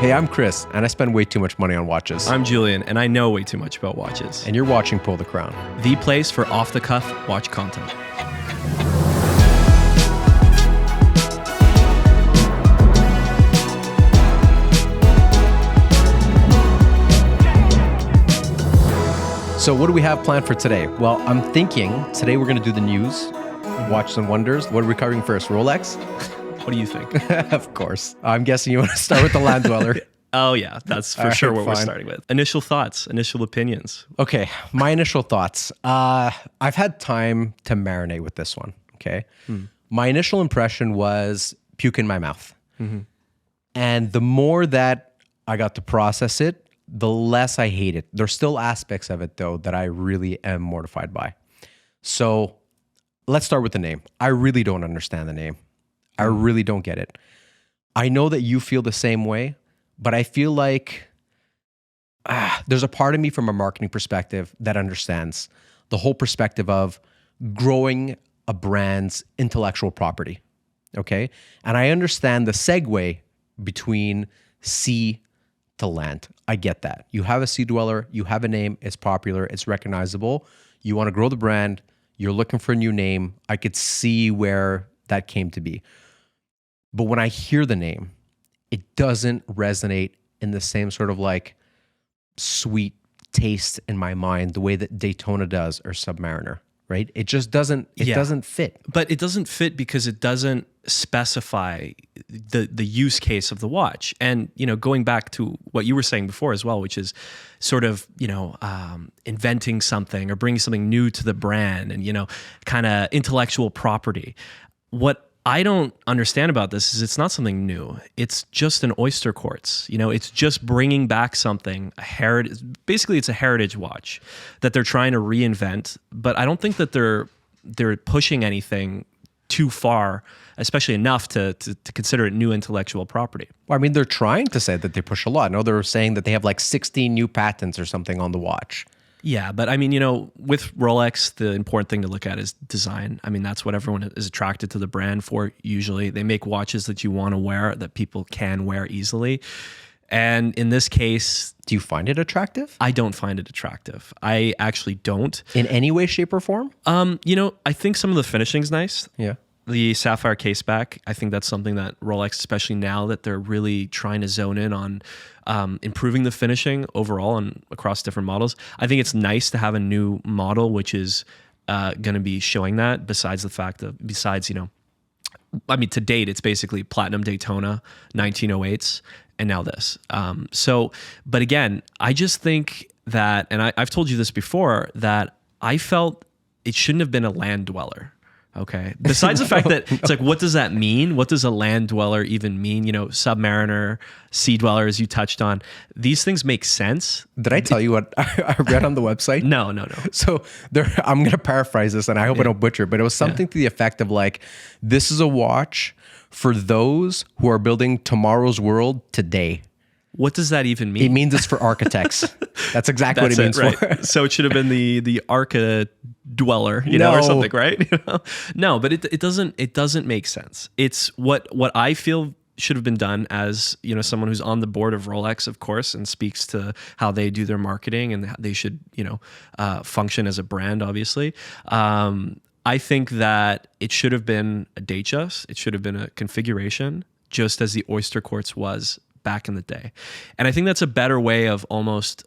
Hey, I'm Chris, and I spend way too much money on watches. I'm Julien, and I know way too much about watches. And you're watching Pull the Crown, the place for off-the-cuff watch content. So what do we have planned for today? Well, I'm thinking today we're going to do the news, watches and wonders. What are we covering first? Rolex? What do you think? Of course. I'm guessing you want to start with the land dweller. Oh yeah, that's for sure what we're starting with. Initial thoughts, initial opinions. Okay, my initial thoughts. I've had time to marinate with this one, okay? My initial impression was puke in my mouth. And the more that I got to process it, the less I hate it. There's still aspects of it, though, that I really am mortified by. So let's start with the name. I really don't understand the name. I really don't get it. I know that you feel the same way, but I feel like there's a part of me from a marketing perspective that understands the whole perspective of growing a brand's intellectual property, okay? And I understand the segue between sea to land. I get that. You have a sea dweller, you have a name, it's popular, it's recognizable. You want to grow the brand, you're looking for a new name. I could see where that came to be. But when I hear the name, it doesn't resonate in the same sort of like sweet taste in my mind, the way that Daytona does or Submariner, right? It just doesn't, doesn't fit. But it doesn't fit because it doesn't specify the use case of the watch. And, you know, going back to what you were saying before as well, which is sort of, you know, inventing something or bringing something new to the brand and, you know, kind of intellectual property. What I don't understand about this is it's not something new. It's just an oyster quartz. You know, it's just bringing back something, a heritage. Basically, it's a heritage watch that they're trying to reinvent. But I don't think that they're pushing anything too far, especially enough to consider it new intellectual property. Well, I mean, they're trying to say that they push a lot. No, they're saying that they have like 16 new patents or something on the watch. Yeah, but I mean, you know, with Rolex, the important thing to look at is design. I mean, that's what everyone is attracted to the brand for usually. They make watches that you want to wear, that people can wear easily. And in this case... Do you find it attractive? I don't find it attractive. I actually don't. In any way, shape, or form? You know, I think some of the finishing's nice. Yeah. The sapphire case back, I think that's something that Rolex, especially now that they're really trying to zone in on improving the finishing overall and across different models. I think it's nice to have a new model which is going to be showing that. Besides, you know, I mean, to date, it's basically platinum Daytona, 1908s, and now this. But again, I just think that, and I've told you this before, that I felt it shouldn't have been a land dweller. Okay. Besides the fact that it's like, what does that mean? What does a land dweller even mean? You know, Submariner, sea dweller, as you touched on. These things make sense. Did I tell you what I read on the website? No. So I'm going to paraphrase this, and I hope I don't butcher it, but it was something to the effect of like, this is a watch for those who are building tomorrow's world today. What does that even mean? It means it's for architects. That's exactly what it means for. So it should have been the Arca dweller, you know, or something, right? You know? No, but it doesn't make sense. It's what I feel should have been done as, you know, someone who's on the board of Rolex, of course, and speaks to how they do their marketing and how they should, you know, function as a brand, obviously. I think that it should have been a Datejust. It should have been a configuration, just as the oyster quartz was back in the day. And I think that's a better way of almost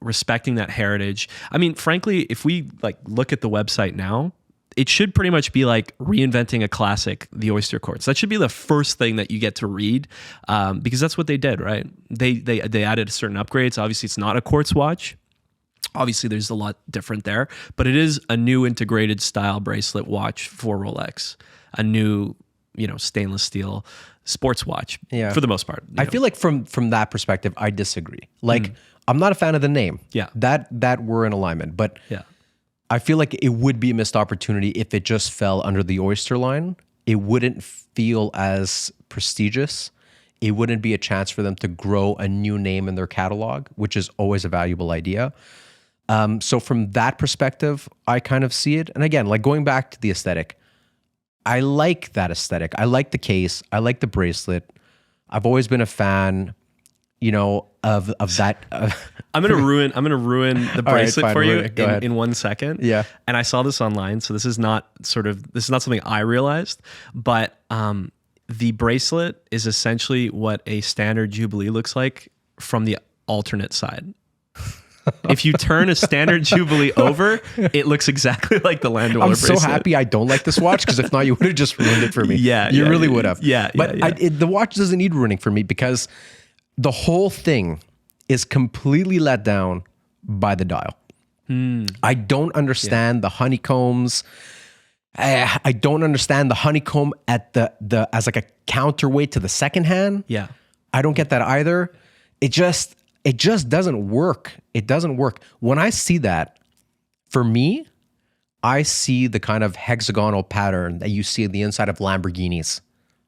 respecting that heritage. I mean, frankly, if we like look at the website now, it should pretty much be like reinventing a classic, the oyster quartz. That should be the first thing that you get to read, because that's what they did, right? They added certain upgrades. Obviously, it's not a quartz watch. Obviously, there's a lot different there, but it is a new integrated style bracelet watch for Rolex, a new, you know, stainless steel sports watch, for the most part. I feel like from that perspective, I disagree. Like, I'm not a fan of the name. Yeah. That we're in alignment. But yeah, I feel like it would be a missed opportunity if it just fell under the oyster line. It wouldn't feel as prestigious. It wouldn't be a chance for them to grow a new name in their catalog, which is always a valuable idea. So from that perspective, I kind of see it. And again, like going back to the aesthetic, I like that aesthetic. I like the case. I like the bracelet. I've always been a fan of that. I'm gonna ruin the bracelet fine, for you ruin it. Go ahead. in 1 second. Yeah. And I saw this online, so this is not something I realized, but the bracelet is essentially what a standard Jubilee looks like from the alternate side. If you turn a standard Jubilee over, it looks exactly like the Land Dweller I'm bracelet. so happy I don't like this watch, because if not, you would have just ruined it for me. You really would have. But the watch doesn't need ruining for me, because the whole thing is completely let down by the dial. I don't understand the honeycombs. I don't understand the honeycomb at the as like a counterweight to the second hand. Yeah. I don't get that either. It just doesn't work. It doesn't work. When I see that, for me, I see the kind of hexagonal pattern that you see in the inside of Lamborghinis.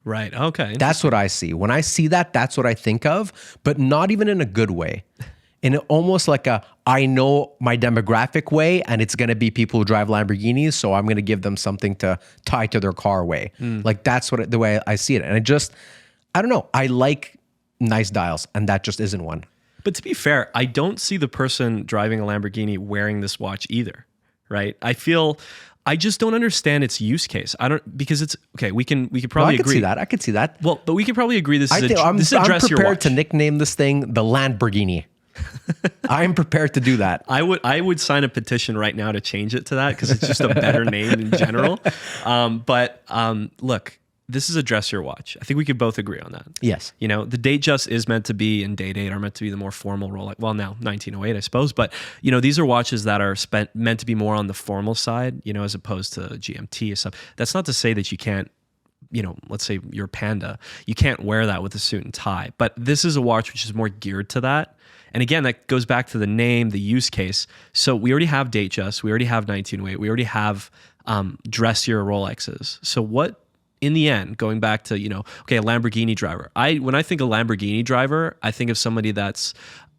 Right. Okay. That's what I see. When I see that, that's what I think of, but not even in a good way. In almost like I know my demographic way, and it's going to be people who drive Lamborghinis, so I'm going to give them something to tie to their car way. Like that's the way I see it. And I don't know. I like nice dials, and that just isn't one. But to be fair, I don't see the person driving a Lamborghini wearing this watch either, right? I just don't understand its use case. Because it's okay. We could probably agree. I could see that. Well, but we could probably agree this is I'm dress your prepared watch. to nickname this thing the Lamborghini. I'm prepared to do that. I would sign a petition right now to change it to that, because it's just a better name in general. But look, this is a dress your watch. I think we could both agree on that. Yes. The Datejust is meant to be, and Day Date are meant to be the more formal Rolex. Well, now 1908, I suppose. But these are watches that are meant to be more on the formal side, as opposed to GMT or stuff. That's not to say that you can't, let's say you're Panda, you can't wear that with a suit and tie. But this is a watch which is more geared to that. And again, that goes back to the name, the use case. So we already have Datejust, we already have 1908, we already have dressier Rolexes. So what? In the end, going back to, a Lamborghini driver. When I think of Lamborghini driver, I think of somebody that's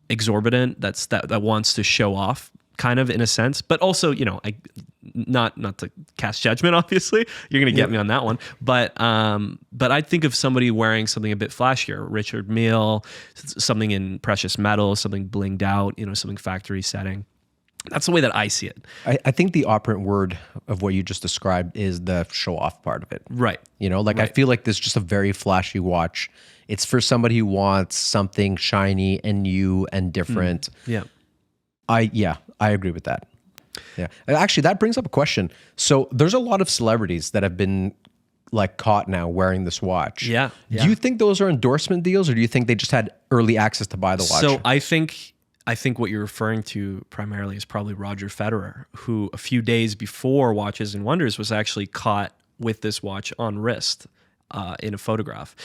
exorbitant, that wants to show off, kind of in a sense, but also, not to cast judgment, obviously. You're going to get me on that one. But I think of somebody wearing something a bit flashier, Richard Mille, something in precious metal, something blinged out, something factory setting. That's the way that I see it. I think the operant word of what you just described is the show off part of it. Right. I feel like this is just a very flashy watch. It's for somebody who wants something shiny and new and different. Yeah. I agree with that. Yeah. Actually, that brings up a question. So there's a lot of celebrities that have been caught now wearing this watch. Yeah. Do you think those are endorsement deals, or do you think they just had early access to buy the watch? So I think what you're referring to primarily is probably Roger Federer, who a few days before Watches and Wonders was actually caught with this watch on wrist in a photograph.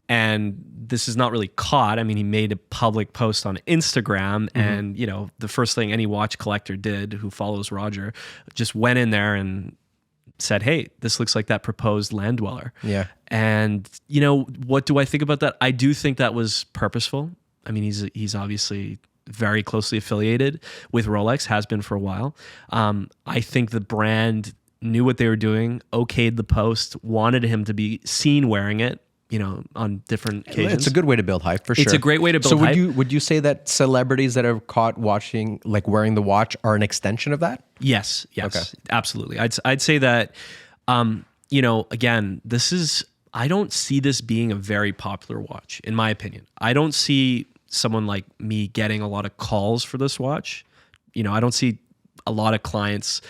And this is not really caught. I mean, he made a public post on Instagram, and the first thing any watch collector did who follows Roger just went in there and said, hey, this looks like that proposed Land Dweller. Yeah. And what do I think about that? I do think that was purposeful. I mean, he's obviously very closely affiliated with Rolex, has been for a while. I think the brand knew what they were doing, okayed the post, wanted him to be seen wearing it, on different occasions. It's a good way to build hype, for sure. It's a great way to build hype. So would you say that celebrities that are caught wearing the watch are an extension of that? Yes, Okay. Absolutely. I'd say that, again, I don't see this being a very popular watch, in my opinion. I don't see someone like me getting a lot of calls for this watch. I don't see a lot of clients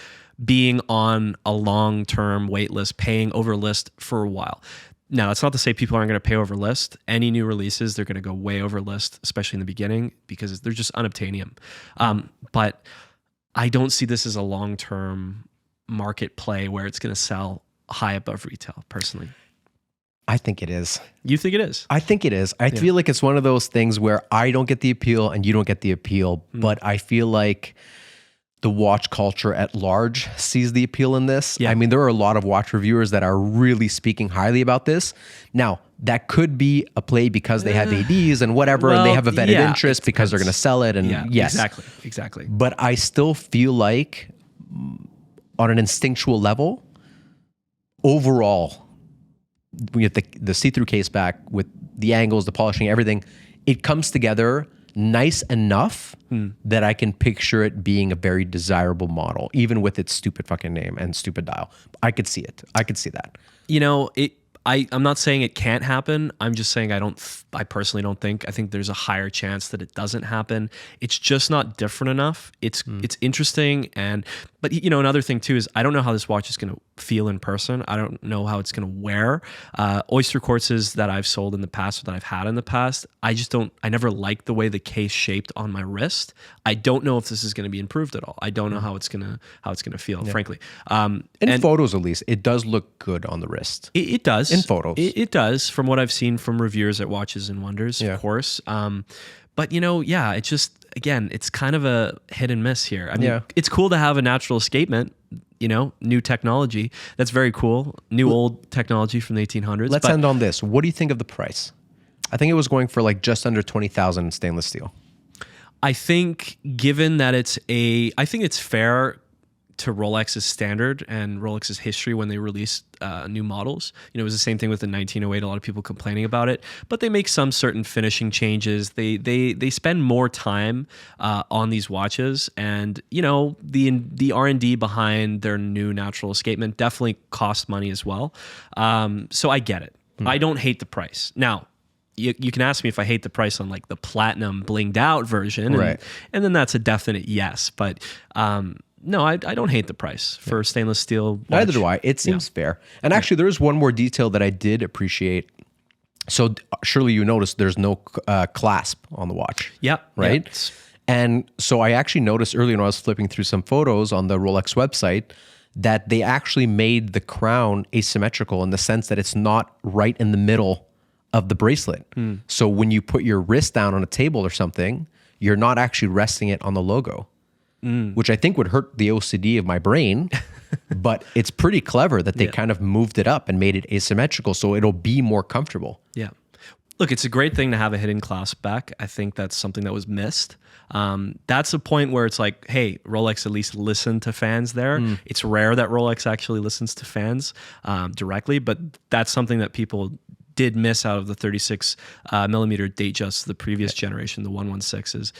being on a long-term wait list, paying over list for a while. Now, that's not to say people aren't going to pay over list. Any new releases, they're going to go way over list, especially in the beginning, because they're just unobtainium. But I don't see this as a long-term market play where it's going to sell high above retail, personally. I think it is. You think it is? I think it is. I feel like it's one of those things where I don't get the appeal and you don't get the appeal, but I feel like the watch culture at large sees the appeal in this. Yeah. I mean, there are a lot of watch reviewers that are really speaking highly about this. Now, that could be a play because they have ADs and whatever, and they have a vetted interest because they're going to sell it. And yes, exactly. But I still feel like on an instinctual level, overall, we have the see-through case back with the angles, the polishing, everything. it comes together nice enough that I can picture it being a very desirable model, even with its stupid fucking name and stupid dial. I could see it. I could see that. You know, I'm not saying it can't happen. I'm just saying I personally don't think. I think there's a higher chance that it doesn't happen. It's just not different enough. It's interesting, but you know, another thing too is I don't know how this watch is going to feel in person. I don't know how it's going to wear. Oyster quartzes that I've sold in the past or that I've had in the past, I never liked the way the case shaped on my wrist. I don't know if this is going to be improved at all. I don't know how it's going to feel, frankly. In photos, at least, it does look good on the wrist. It does. In photos. It does, from what I've seen from reviewers at Watches and Wonders, of course. But, you know, yeah, it just, again, it's kind of a hit and miss here. I mean, it's cool to have a natural escapement, you know, new technology. That's very cool. New old technology from the 1800s. Let's end on this. What do you think of the price? I think it was going for like just under 20,000 stainless steel. I think given that I think it's fair to Rolex's standard and Rolex's history when they released new models. You know, it was the same thing with the 1908. A lot of people complaining about it, but they make some certain finishing changes. They spend more time on these watches, and you know, the R&D behind their new natural escapement definitely cost money as well. So I get it. I don't hate the price. Now, you can ask me if I hate the price on like the platinum blinged out version, and then that's a definite yes. But no, I don't hate the price for stainless steel watch. Neither do I. It seems fair. And actually, there is one more detail that I did appreciate. So surely you noticed there's no clasp on the watch. Yeah. Right? Yeah. And so I actually noticed earlier when I was flipping through some photos on the Rolex website that they actually made the crown asymmetrical in the sense that it's not right in the middle of the bracelet. So when you put your wrist down on a table or something, you're not actually resting it on the logo. Which I think would hurt the OCD of my brain, but it's pretty clever that they kind of moved it up and made it asymmetrical so it'll be more comfortable. Yeah. Look, it's a great thing to have a hidden clasp back. I think that's something that was missed. That's a point where it's like, hey, Rolex at least listened to fans there. It's rare that Rolex actually listens to fans directly, but that's something that people did miss out of the 36 millimeter Datejust, the previous generation, the 116s,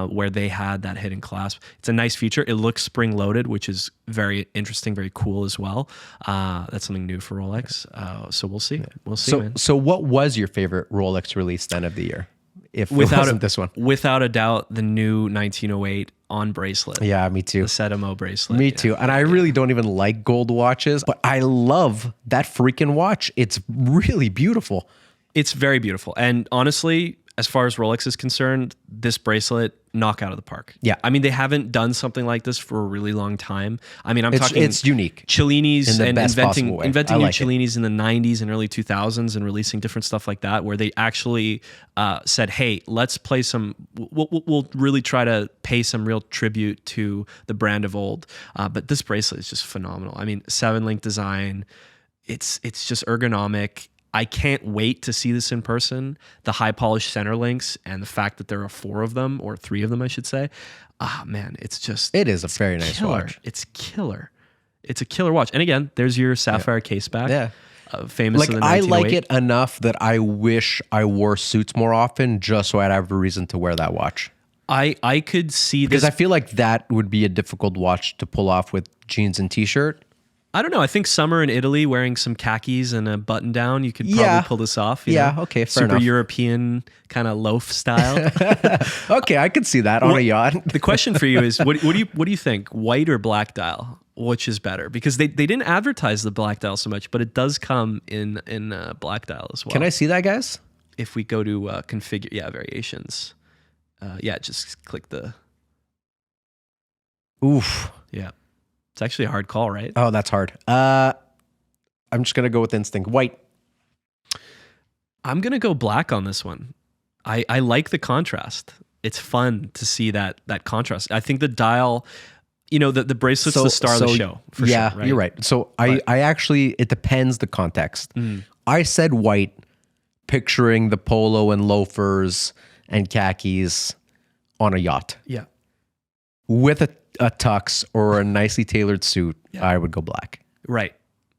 where they had that hidden clasp. It's a nice feature. It looks spring loaded, which is very interesting, very cool as well. That's something new for Rolex. So we'll see. We'll see, man. So what was your favorite Rolex release then of the year? If it wasn't this one. Without a doubt, the new 1908 on bracelet. Yeah, me too. The Sedamo bracelet. Me too. And I really don't even like gold watches, but I love that freaking watch. It's really beautiful. It's very beautiful. And honestly, as far as Rolex is concerned, this bracelet, knock out of the park. Yeah. I mean, they haven't done something like this for a really long time. I mean, it's unique. Cellini's and inventing new like Cellini's in the 90s and early 2000s and releasing different stuff like that, where they actually said, hey, let's play we'll really try to pay some real tribute to the brand of old. But this bracelet is just phenomenal. I mean, 7-link design. It's just ergonomic. I can't wait to see this in person. The high polished center links and the fact that there are 4 of them, or 3 of them, I should say. Man, it is a very nice watch. It's killer. It's a killer watch. And again, there's your sapphire case back. Yeah. Famous in the 1908. I like it enough that I wish I wore suits more often just so I'd have a reason to wear that watch. I could see because I feel like that would be a difficult watch to pull off with jeans and t-shirt. I don't know. I think summer in Italy, wearing some khakis and a button down, you could probably pull this off. You know? Okay, fair enough. Super European kind of loaf style. Okay, I could see that on a yacht. The question for you is, what do you think? White or black dial? Which is better? Because they didn't advertise the black dial so much, but it does come in black dial as well. Can I see that, guys? If we go to configure, variations. Just click the. Oof. Yeah. It's actually a hard call, right? Oh, that's hard. I'm just going to go with instinct. White. I'm going to go black on this one. I like the contrast. It's fun to see that contrast. I think the dial, the bracelet's the star of the show. For sure, right? You're right. So I actually, it depends the context. I said white, picturing the polo and loafers and khakis on a yacht. Yeah. With a tux or a nicely tailored suit, I would go black. Right.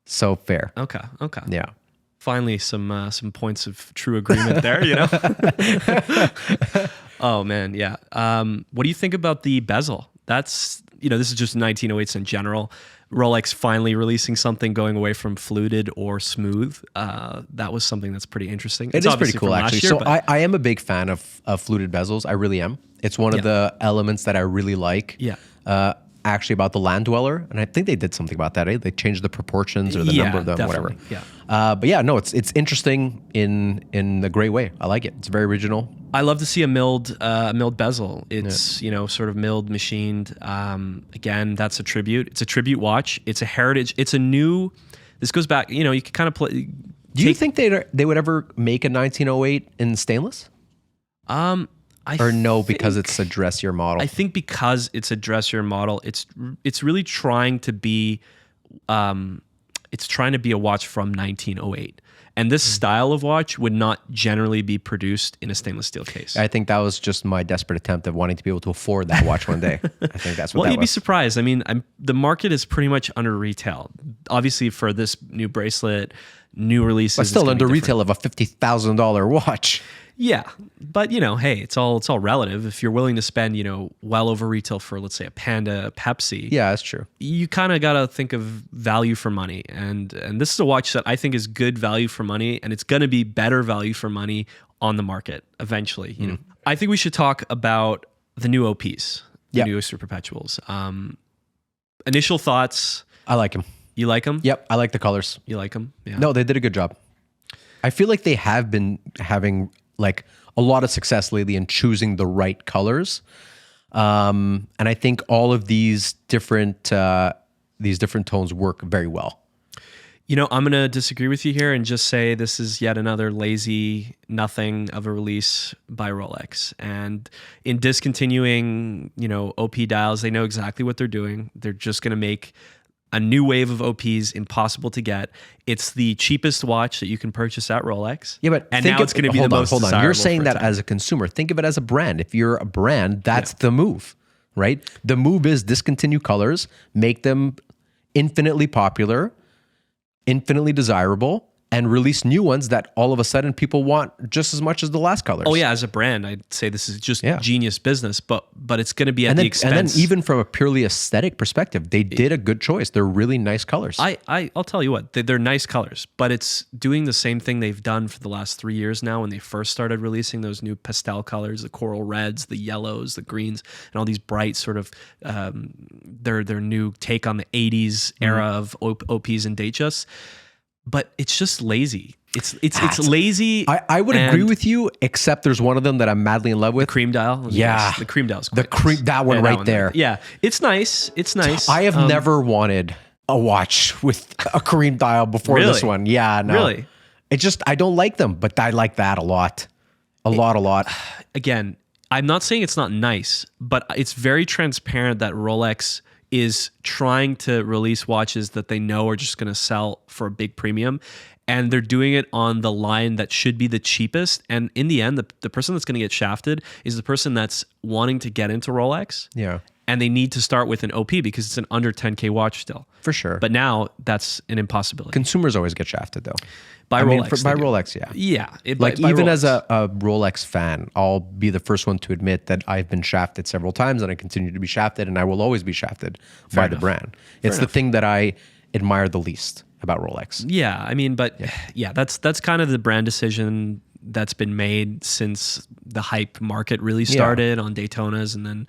So fair. Okay. Yeah. Finally, some points of true agreement there. Oh man, yeah. What do you think about the bezel? That's this is just 1908s in general. Rolex finally releasing something going away from fluted or smooth. That was something that's pretty interesting. It is pretty cool, actually. So I am a big fan of fluted bezels. I really am. It's one of the elements that I really like. Yeah. Actually, about the land dweller, and I think they did something about that. Eh? They changed the proportions or the number of them, definitely. whatever. Yeah. But yeah, no, it's interesting in the great way. I like it. It's very original. I love to see a milled bezel. It's sort of milled, machined. Again, that's a tribute. It's a tribute watch. It's a heritage. It's a new. This goes back. You can kind of play. Do you think they would ever make a 1908 in stainless? Because it's a dressier model. I think because it's a dressier model, it's really trying to be, it's trying to be a watch from 1908. And this style of watch would not generally be produced in a stainless steel case. I think that was just my desperate attempt of wanting to be able to afford that watch one day. I think that's what that was. You'd be surprised. I mean, the market is pretty much under retail. Obviously, for this new bracelet, new releases, but still under retail of a $50,000 watch. Yeah, but hey, it's all relative. If you're willing to spend well over retail for, let's say, a Panda, a Pepsi, yeah, that's true. You kind of got to think of value for money, and this is a watch that I think is good value for money, and it's going to be better value for money on the market eventually. I think we should talk about the new OPs, the new Oyster Perpetuals. Initial thoughts. I like them. You like them? Yep, I like the colors. You like them? Yeah. No, they did a good job. I feel like they have been having like a lot of success lately in choosing the right colors. And I think all of these different tones work very well. I'm going to disagree with you here and just say this is yet another lazy nothing of a release by Rolex. And in discontinuing, OP dials, they know exactly what they're doing. They're just going to make a new wave of OPs impossible to get. It's the cheapest watch that you can purchase at Rolex. Yeah, but and now it's going to be the most desirable. You're saying that as a consumer. Think of it as a brand. If you're a brand, that's the move, right? The move is discontinue colors, make them infinitely popular, infinitely desirable, and release new ones that all of a sudden people want just as much as the last colors. Oh yeah, as a brand, I'd say this is just genius business, but it's going to be at the expense. And then even from a purely aesthetic perspective, they did a good choice. They're really nice colors. I'll tell you what, they're nice colors, but it's doing the same thing they've done for the last 3 years now when they first started releasing those new pastel colors, the coral reds, the yellows, the greens, and all these bright sort of, their new take on the 80s era of OPs and datechas. But it's just lazy. It's lazy. I would agree with you, except there's one of them that I'm madly in love with. The cream dial. Yeah. The cream dial's that one right there. Yeah. It's nice. It's nice. I have never wanted a watch with a cream dial before this one. Yeah, no. Really? I don't like them, but I like that a lot. A lot. Again, I'm not saying it's not nice, but it's very transparent that Rolex is trying to release watches that they know are just going to sell for a big premium. And they're doing it on the line that should be the cheapest. And in the end, the person that's going to get shafted is the person that's wanting to get into Rolex. Yeah. And they need to start with an OP because it's an under 10K watch still. For sure. But now that's an impossibility. Consumers always get shafted though. By Rolex. By Rolex, yeah. Yeah. Even as a Rolex fan, I'll be the first one to admit that I've been shafted several times and I continue to be shafted and I will always be shafted by the brand. It's the thing that I admire the least about Rolex. Yeah. I mean, but that's kind of the brand decision that's been made since the hype market really started on Daytonas and then,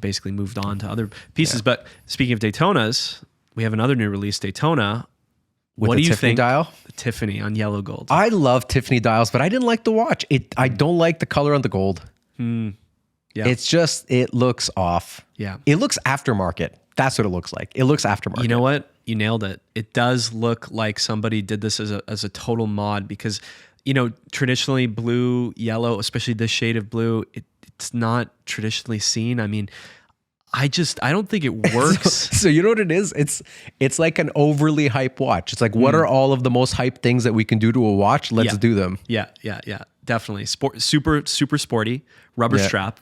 basically moved on to other pieces. But speaking of Daytonas, we have another new release, Daytona. What do you think? Dial? The Tiffany on yellow gold. I love Tiffany dials, but I didn't like the watch. I don't like the color on the gold. Yeah. It looks off. Yeah. It looks aftermarket. That's what it looks like. It looks aftermarket. You know what? You nailed it. It does look like somebody did this as a total mod because, traditionally blue, yellow, especially this shade of blue, it's not traditionally seen. I mean, I don't think it works. So you know what it is? It's like an overly hype watch. It's like, what are all of the most hype things that we can do to a watch? Let's do them. Yeah. Definitely. Super sporty, rubber strap,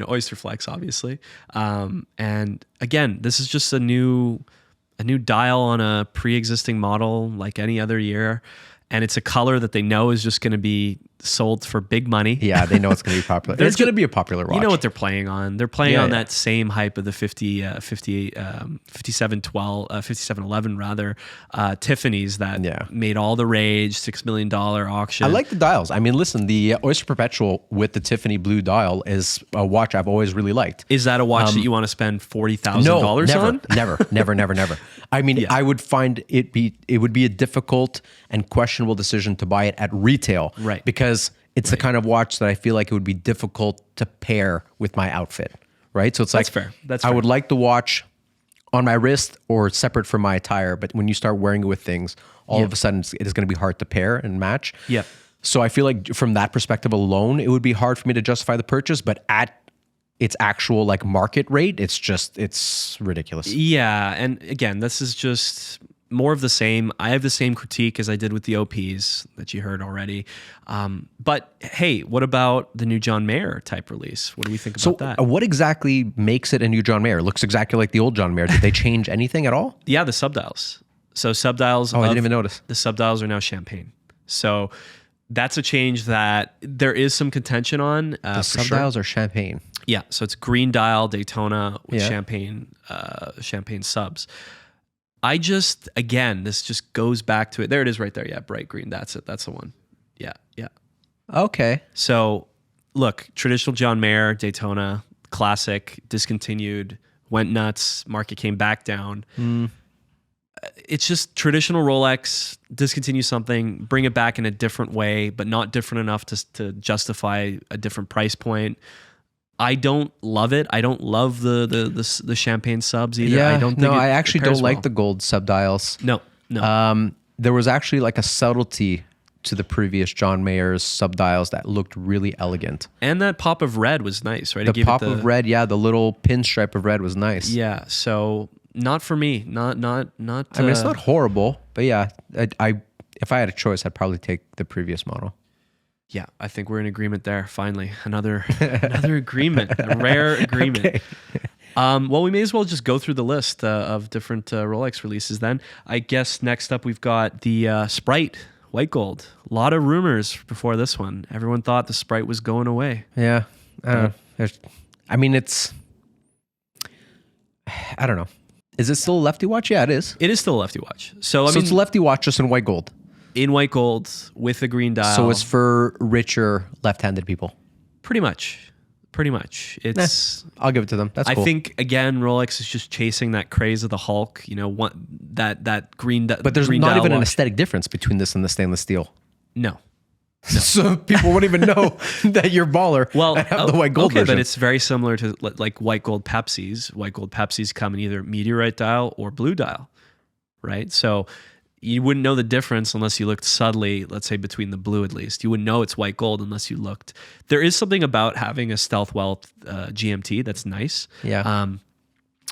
oyster flex, obviously. And again, this is just a new a new dial on a pre-existing model like any other year, and it's a color that they know is just going to be sold for big money. Yeah, they know it's going to be popular. It's going to be a popular watch. You know what they're playing on. They're playing on that same hype of the 5711 rather, Tiffany's that made all the rage, $6 million auction. I like the dials. I mean, listen, the Oyster Perpetual with the Tiffany blue dial is a watch I've always really liked. Is that a watch that you want to spend $40,000 on? Never. I mean, I would find it would be a difficult and questionable decision to buy it at retail. Right. Because it's the kind of watch that I feel like it would be difficult to pair with my outfit, right? So it's That's fair. I would like the watch on my wrist or separate from my attire, but when you start wearing it with things, all of a sudden it is going to be hard to pair and match. Yeah. So I feel like from that perspective alone, it would be hard for me to justify the purchase, but at its actual like market rate, it's ridiculous. Yeah, and again, this is just more of the same. I have the same critique as I did with the OPs that you heard already. But hey, what about the new John Mayer type release? What do we think about that? What exactly makes it a new John Mayer? It looks exactly like the old John Mayer. Did they change anything at all? Yeah, the subdials. So subdials. Oh, I didn't even notice. The subdials are now champagne. So that's a change that there is some contention on. The subdials are champagne. Yeah, so it's green dial Daytona with champagne subs. I just, again, this just goes back to it. There it is right there. Yeah, bright green. That's it. That's the one. Yeah. Okay. So look, traditional John Mayer, Daytona, classic, discontinued, went nuts, market came back down. It's just traditional Rolex, discontinue something, bring it back in a different way, but not different enough to justify a different price point. I don't love it. I don't love the champagne subs either. Yeah, I actually don't like the gold subdials. No. There was actually like a subtlety to the previous John Mayer's subdials that looked really elegant. And that pop of red was nice, right? The pop of red, the little pinstripe of red was nice. Yeah, so not for me. Not. I mean, it's not horrible, but yeah, I if I had a choice, I'd probably take the previous model. Yeah, I think we're in agreement there. Finally, another agreement, a rare agreement. Okay. Well, we may as well just go through the list of different Rolex releases then. I guess next up we've got the Sprite white gold. A lot of rumors before this one. Everyone thought the Sprite was going away. Yeah. I mean, I don't know. Is it still a lefty watch? Yeah, it is. It is still a lefty watch. So it's a lefty watch just in white gold. In white gold with a green dial. So it's for richer left-handed people. Pretty much. It's. I'll give it to them. That's cool. I think again, Rolex is just chasing that craze of the Hulk. You know, that green. But there's green not dial even an watch. aesthetic difference between this and the stainless steel. No. So people won't even know that you're baller. Well, and have the white gold version. But it's very similar to like white gold Pepsis. White gold Pepsis come in either meteorite dial or blue dial, right? So you wouldn't know the difference unless you looked subtly, let's say between the blue at least. You wouldn't know it's white gold unless you looked. There is something about having a stealth wealth GMT that's nice. Yeah.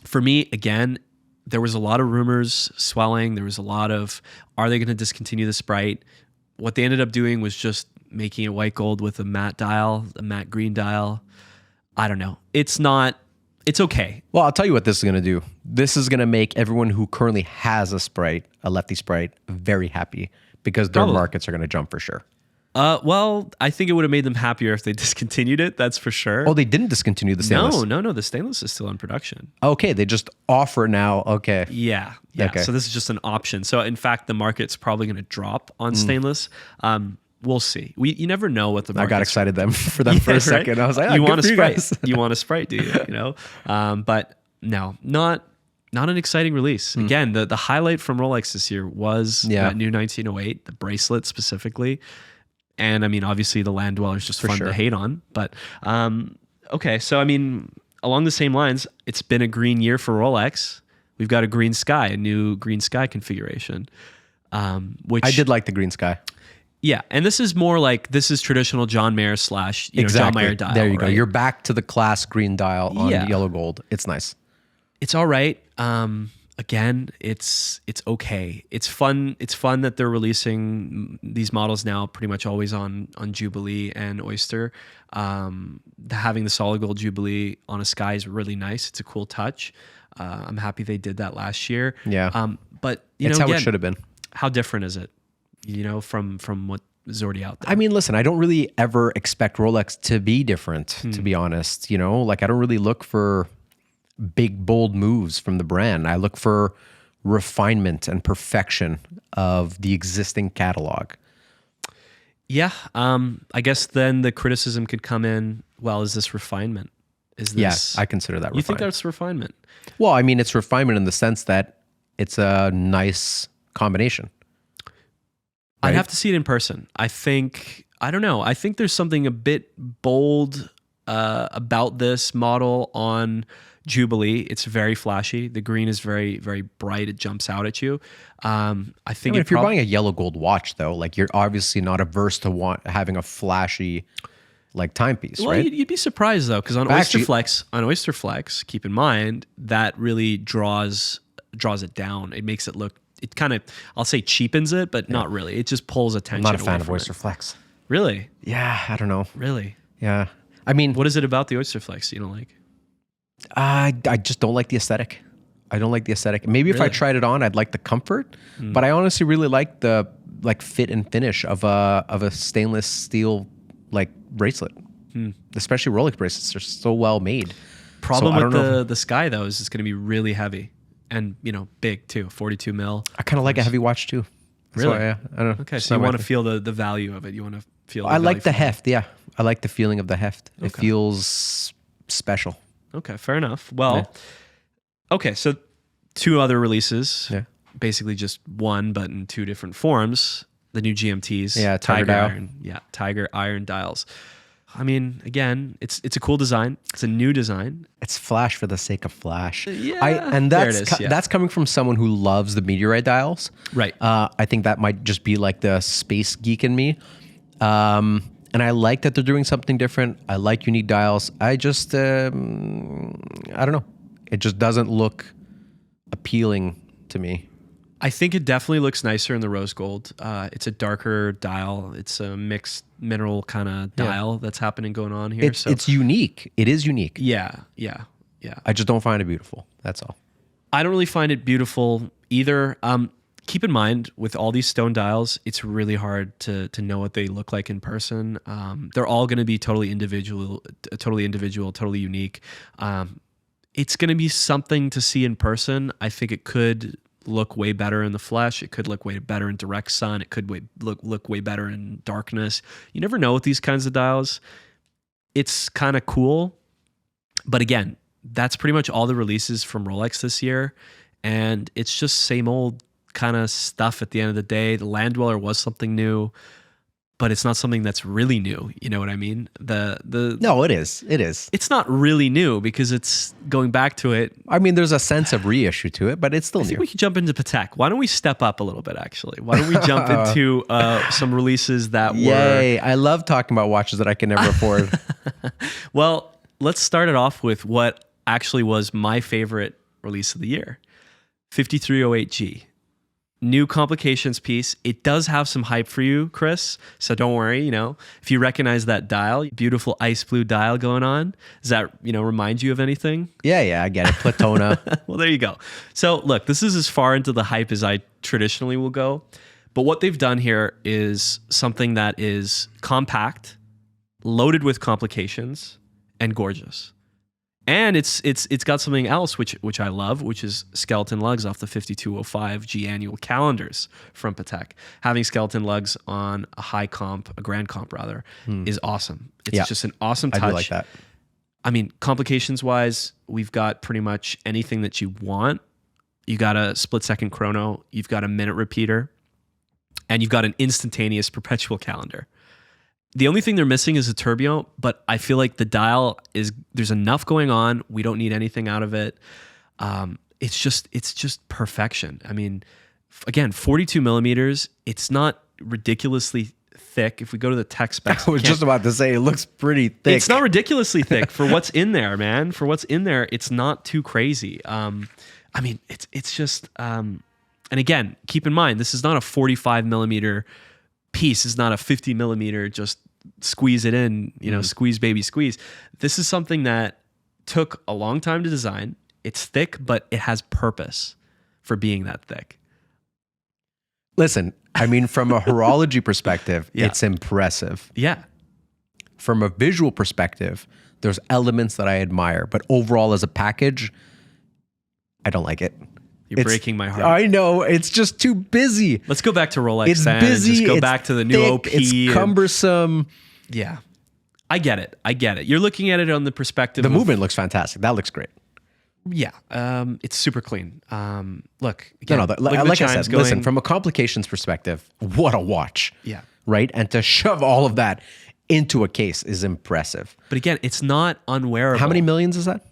For me, again, there was a lot of rumors swelling. There was a lot of, are they going to discontinue the Sprite? What they ended up doing was just making it white gold with a matte dial, a matte green dial. I don't know. It's okay. Well, I'll tell you what this is going to do. This is going to make everyone who currently has a Sprite, a lefty Sprite, very happy because their markets are going to jump for sure. Well, I think it would have made them happier if they discontinued it. That's for sure. Oh, they didn't discontinue the stainless? No. The stainless is still in production. Okay, they just offer now. Okay. Yeah. Okay. So this is just an option. So in fact, the market's probably going to drop on stainless. We'll see. You never know what the market. I got excited then for that for a second. I was like, you want a Sprite? Guys. You want a Sprite? Do you? You know? But no, not an exciting release. Again, the highlight from Rolex this year was that new 1908, the bracelet specifically, and I mean, obviously the Land Dweller is just fun to hate on. But okay, so I mean, along the same lines, it's been a green year for Rolex. We've got a green sky, a new green sky configuration. Which I did like the green sky. Yeah, and this is more like, this is traditional John Mayer / John Mayer dial. There you go. Right? You're back to the class green dial on yellow gold. It's nice. It's all right. Again, it's okay. It's fun. It's fun that they're releasing these models now pretty much always on Jubilee and Oyster. Having the solid gold Jubilee on a sky is really nice. It's a cool touch. I'm happy they did that last year. Yeah. But It's how it should have been. How different is it? From what is already out there. I mean, listen, I don't really ever expect Rolex to be different, to be honest. Like I don't really look for big, bold moves from the brand. I look for refinement and perfection of the existing catalog. Yeah. I guess then the criticism could come in, well, is this refinement? Is this... Yeah, I consider that refinement. You think that's refinement? Well, I mean, it's refinement in the sense that it's a nice combination. I'd Right? have to see it in person. I don't know. I think there's something a bit bold about this model on Jubilee. It's very flashy. The green is very, very bright. It jumps out at you. I think if you're buying a yellow gold watch, though, like you're obviously not averse to having a flashy like timepiece, well, right? you'd be surprised though, because on Oyster Flex, keep in mind that really draws it down. It makes it look. It kind of, I'll say, cheapens it, but not really. It just pulls attention. I'm not a fan of from Oyster it. Flex. Really? Yeah, I don't know. Really? Yeah, I mean, What is it about the Oyster Flex you don't like? I just don't like the aesthetic. I don't like the aesthetic. Maybe if I Really? tried it on, I'd like the comfort, but I honestly really like the fit and finish of a stainless steel like bracelet. Especially Rolex bracelets are so well made. Problem So I don't know with the Sky though is it's going to be really heavy and big too, 42 mil. I kind of like a heavy watch too. That's Really? why, I don't know. Okay, It's so you not my want to thing. feel the value of it. You want to feel. I like the value from it. heft. Yeah, I like the feeling of the heft. It Okay. feels special. Okay, fair enough. Well, okay, so 2 other releases. Yeah. Basically just one, but in 2 different forms. The new GMTs. Yeah, Tiger dial. Iron. Yeah, Tiger Iron dials. I mean, again, it's a cool design. It's a new design. It's flash for the sake of flash. Yeah, and there that's it is, yeah. that's coming from someone who loves the meteorite dials. Right. I think that might just be like the space geek in me. And I like that they're doing something different. I like unique dials. I just, I don't know. It just doesn't look appealing to me. I think it definitely looks nicer in the rose gold. It's a darker dial. It's a mixed mineral kind of dial that's going on here. It's unique. It is unique. Yeah. I just don't find it beautiful. That's all. I don't really find it beautiful either. Keep in mind, with all these stone dials, it's really hard to know what they look like in person. They're all going to be totally individual, totally unique. It's going to be something to see in person. I think it could look way better in the flesh. It could look way better in direct sun. It could look way better in darkness. You never know with these kinds of dials. It's kind of cool. But again, that's pretty much all the releases from Rolex this year. And it's just same old kind of stuff at the end of the day. The Land Dweller was something new, but it's not something that's really new. You know what I mean? No, it is. It is. It's not really new because it's going back to it. I mean, there's a sense of reissue to it, but it's still I think new. we could jump into Patek. Why don't we step up a little bit, actually? Why don't we jump into some releases that Yay. I love talking about watches that I can never afford. Well, let's start it off with what actually was my favorite release of the year. 5308G. New complications piece. It does have some hype for you, Chris. So don't worry, if you recognize that dial, beautiful ice blue dial going on, does that, remind you of anything? Yeah, I get it. Platona. Well, there you go. So look, this is as far into the hype as I traditionally will go. But what they've done here is something that is compact, loaded with complications, and gorgeous. And it's got something else which I love, which is skeleton lugs off the 5205G annual calendars from Patek. Having skeleton lugs on a grand comp rather, is awesome. It's just an awesome touch. I do like that. I mean, complications wise, we've got pretty much anything that you want. You got a split second chrono, you've got a minute repeater, and you've got an instantaneous perpetual calendar. The only thing they're missing is a tourbillon, but I feel like the dial there's enough going on. We don't need anything out of it. It's just perfection. I mean, again, 42 millimeters. It's not ridiculously thick. If we go to the tech specs, I was just about to say it looks pretty thick. it's not ridiculously thick for what's in there, man. For what's in there, it's not too crazy. I mean, it's just, and again, keep in mind, this is not a 45 millimeter piece. It's not a 50 millimeter, just squeeze it in, squeeze baby squeeze. This is something that took a long time to design. It's thick, but it has purpose for being that thick. Listen, I mean, from a horology perspective, Yeah. it's impressive. Yeah. From a visual perspective, there's elements that I admire, but overall as a package, I don't like it. You're breaking my heart. I know, it's just too busy. Let's go back to Rolex. It's then busy. And just go it's back to the new thick, OP. It's cumbersome. Yeah. I get it. You're looking at it on the perspective The of, movement looks fantastic. That looks great. Yeah. It's super clean. Look. Again, No, look at like the I chimes said, going. listen, from a complications perspective, what a watch. Yeah. Right? And to shove all of that into a case is impressive. But again, it's not unwearable. How many millions is that?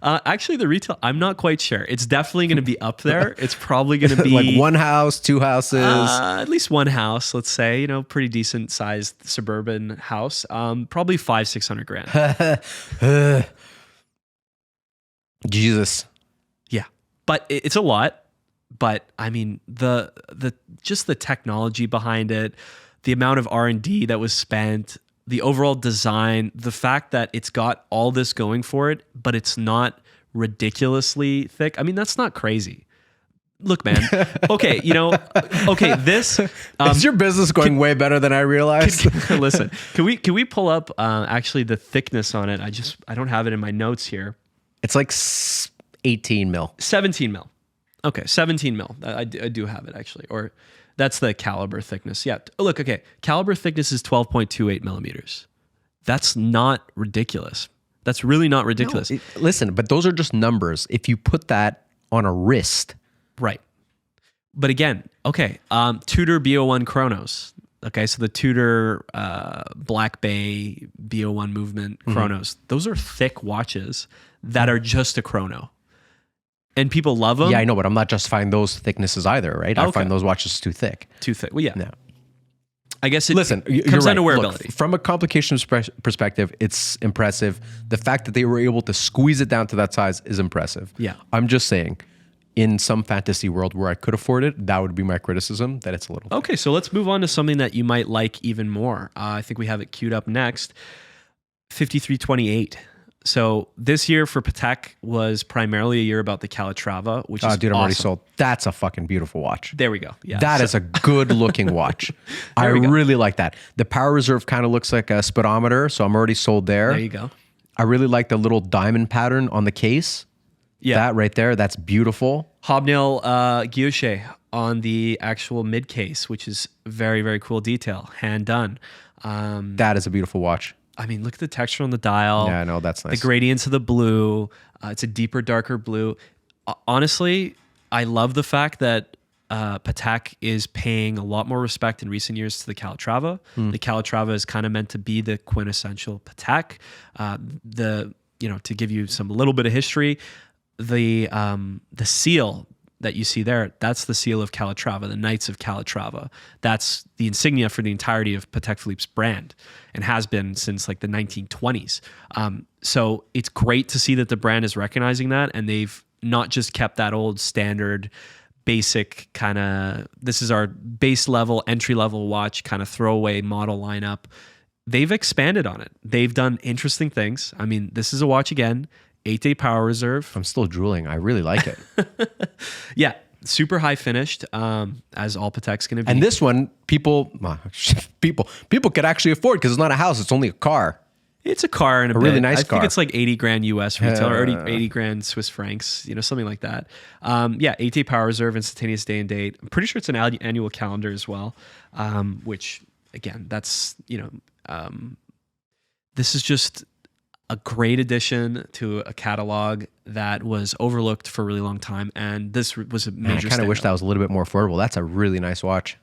Actually, the retail, I'm not quite sure. It's definitely going to be up there. It's probably going to be Like one house, two houses. at least one house, let's say, pretty decent sized suburban house. Probably 500-600 grand. Jesus. Yeah. But it's a lot. But I mean, the just the technology behind it, the amount of R&D that was spent, the overall design, the fact that it's got all this going for it, but it's not ridiculously thick. I mean, that's not crazy. Look, man. Okay, this Is your business going way better than I realized? listen, can we pull up actually the thickness on it? I don't have it in my notes here. It's like 18 mil. 17 mil. Okay, 17 mil. I do have it actually. Or that's the caliber thickness. Yeah. Look, okay. Caliber thickness is 12.28 millimeters. That's not ridiculous. That's really not ridiculous. No, listen, but those are just numbers. If you put that on a wrist. Right. But again, okay. Tudor BO1 Chronos. Okay, so the Tudor Black Bay BO1 movement Chronos. Those are thick watches that are just a chrono. And people love them. Yeah, I know, but I'm not justifying those thicknesses either, right? I find those watches too thick. Too thick. Well, yeah. No. I guess it Listen, comes you're down to right. wearability. Look, from a complications perspective, it's impressive. The fact that they were able to squeeze it down to that size is impressive. Yeah. I'm just saying, in some fantasy world where I could afford it, that would be my criticism, that it's a little thick. Okay, so let's move on to something that you might like even more. I think we have it queued up next. 5328. So this year for Patek was primarily a year about the Calatrava, which is dude, I'm already awesome. sold. That's a fucking beautiful watch. There we go. Yeah, That is a good looking watch. I we go. really like that. The power reserve kind of looks like a speedometer, so I'm already sold there. There you go. I really like the little diamond pattern on the case. Yeah. That right there, that's beautiful. Hobnail guilloche on the actual mid case, which is very, very cool detail, hand done. That is a beautiful watch. I mean, look at the texture on the dial. Yeah, I know, that's nice. The gradients of the blue. It's a deeper, darker blue. Honestly, I love the fact that Patek is paying a lot more respect in recent years to the Calatrava. The Calatrava is kind of meant to be the quintessential Patek. To give you some little bit of history, the seal that you see there, that's the seal of Calatrava, the Knights of Calatrava. That's the insignia for the entirety of Patek Philippe's brand and has been since like the 1920s. So it's great to see that the brand is recognizing that, and they've not just kept that old standard basic kind of, this is our base level, entry level watch kind of throwaway model lineup. They've expanded on it. They've done interesting things. I mean, this is a watch again, 8-day power reserve. I'm still drooling. I really like it. Yeah, super high finished, as all Patek's going to be. And this one, people could actually afford because it's not a house. It's only a car. It's a car and a really bit. nice I car. think it's like 80 grand US retail or 80 grand Swiss francs, something like that. Yeah, 8-day power reserve, instantaneous day and date. I'm pretty sure it's an annual calendar as well, which again, that's, this is just a great addition to a catalog that was overlooked for a really long time. And this was a major I kind of wish standout. that was a little bit more affordable. That's a really nice watch.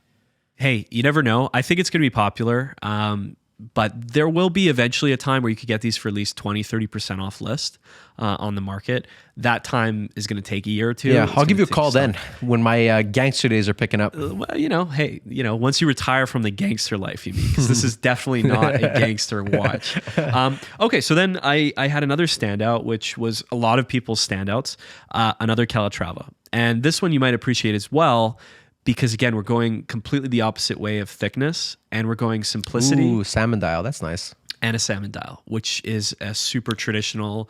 Hey, you never know. I think it's going to be popular. But there will be eventually a time where you could get these for at least 20, 30% off list on the market. That time is going to take a year or two. Yeah, It's I'll give gonna you a take call some- then when my gangster days are picking up. Well, hey, once you retire from the gangster life, you mean, because this is definitely not a gangster watch. Okay, so then I had another standout, which was a lot of people's standouts, another Calatrava. And this one you might appreciate as well, because again, we're going completely the opposite way of thickness, and we're going simplicity. Ooh, salmon dial. That's nice. And a salmon dial, which is a super traditional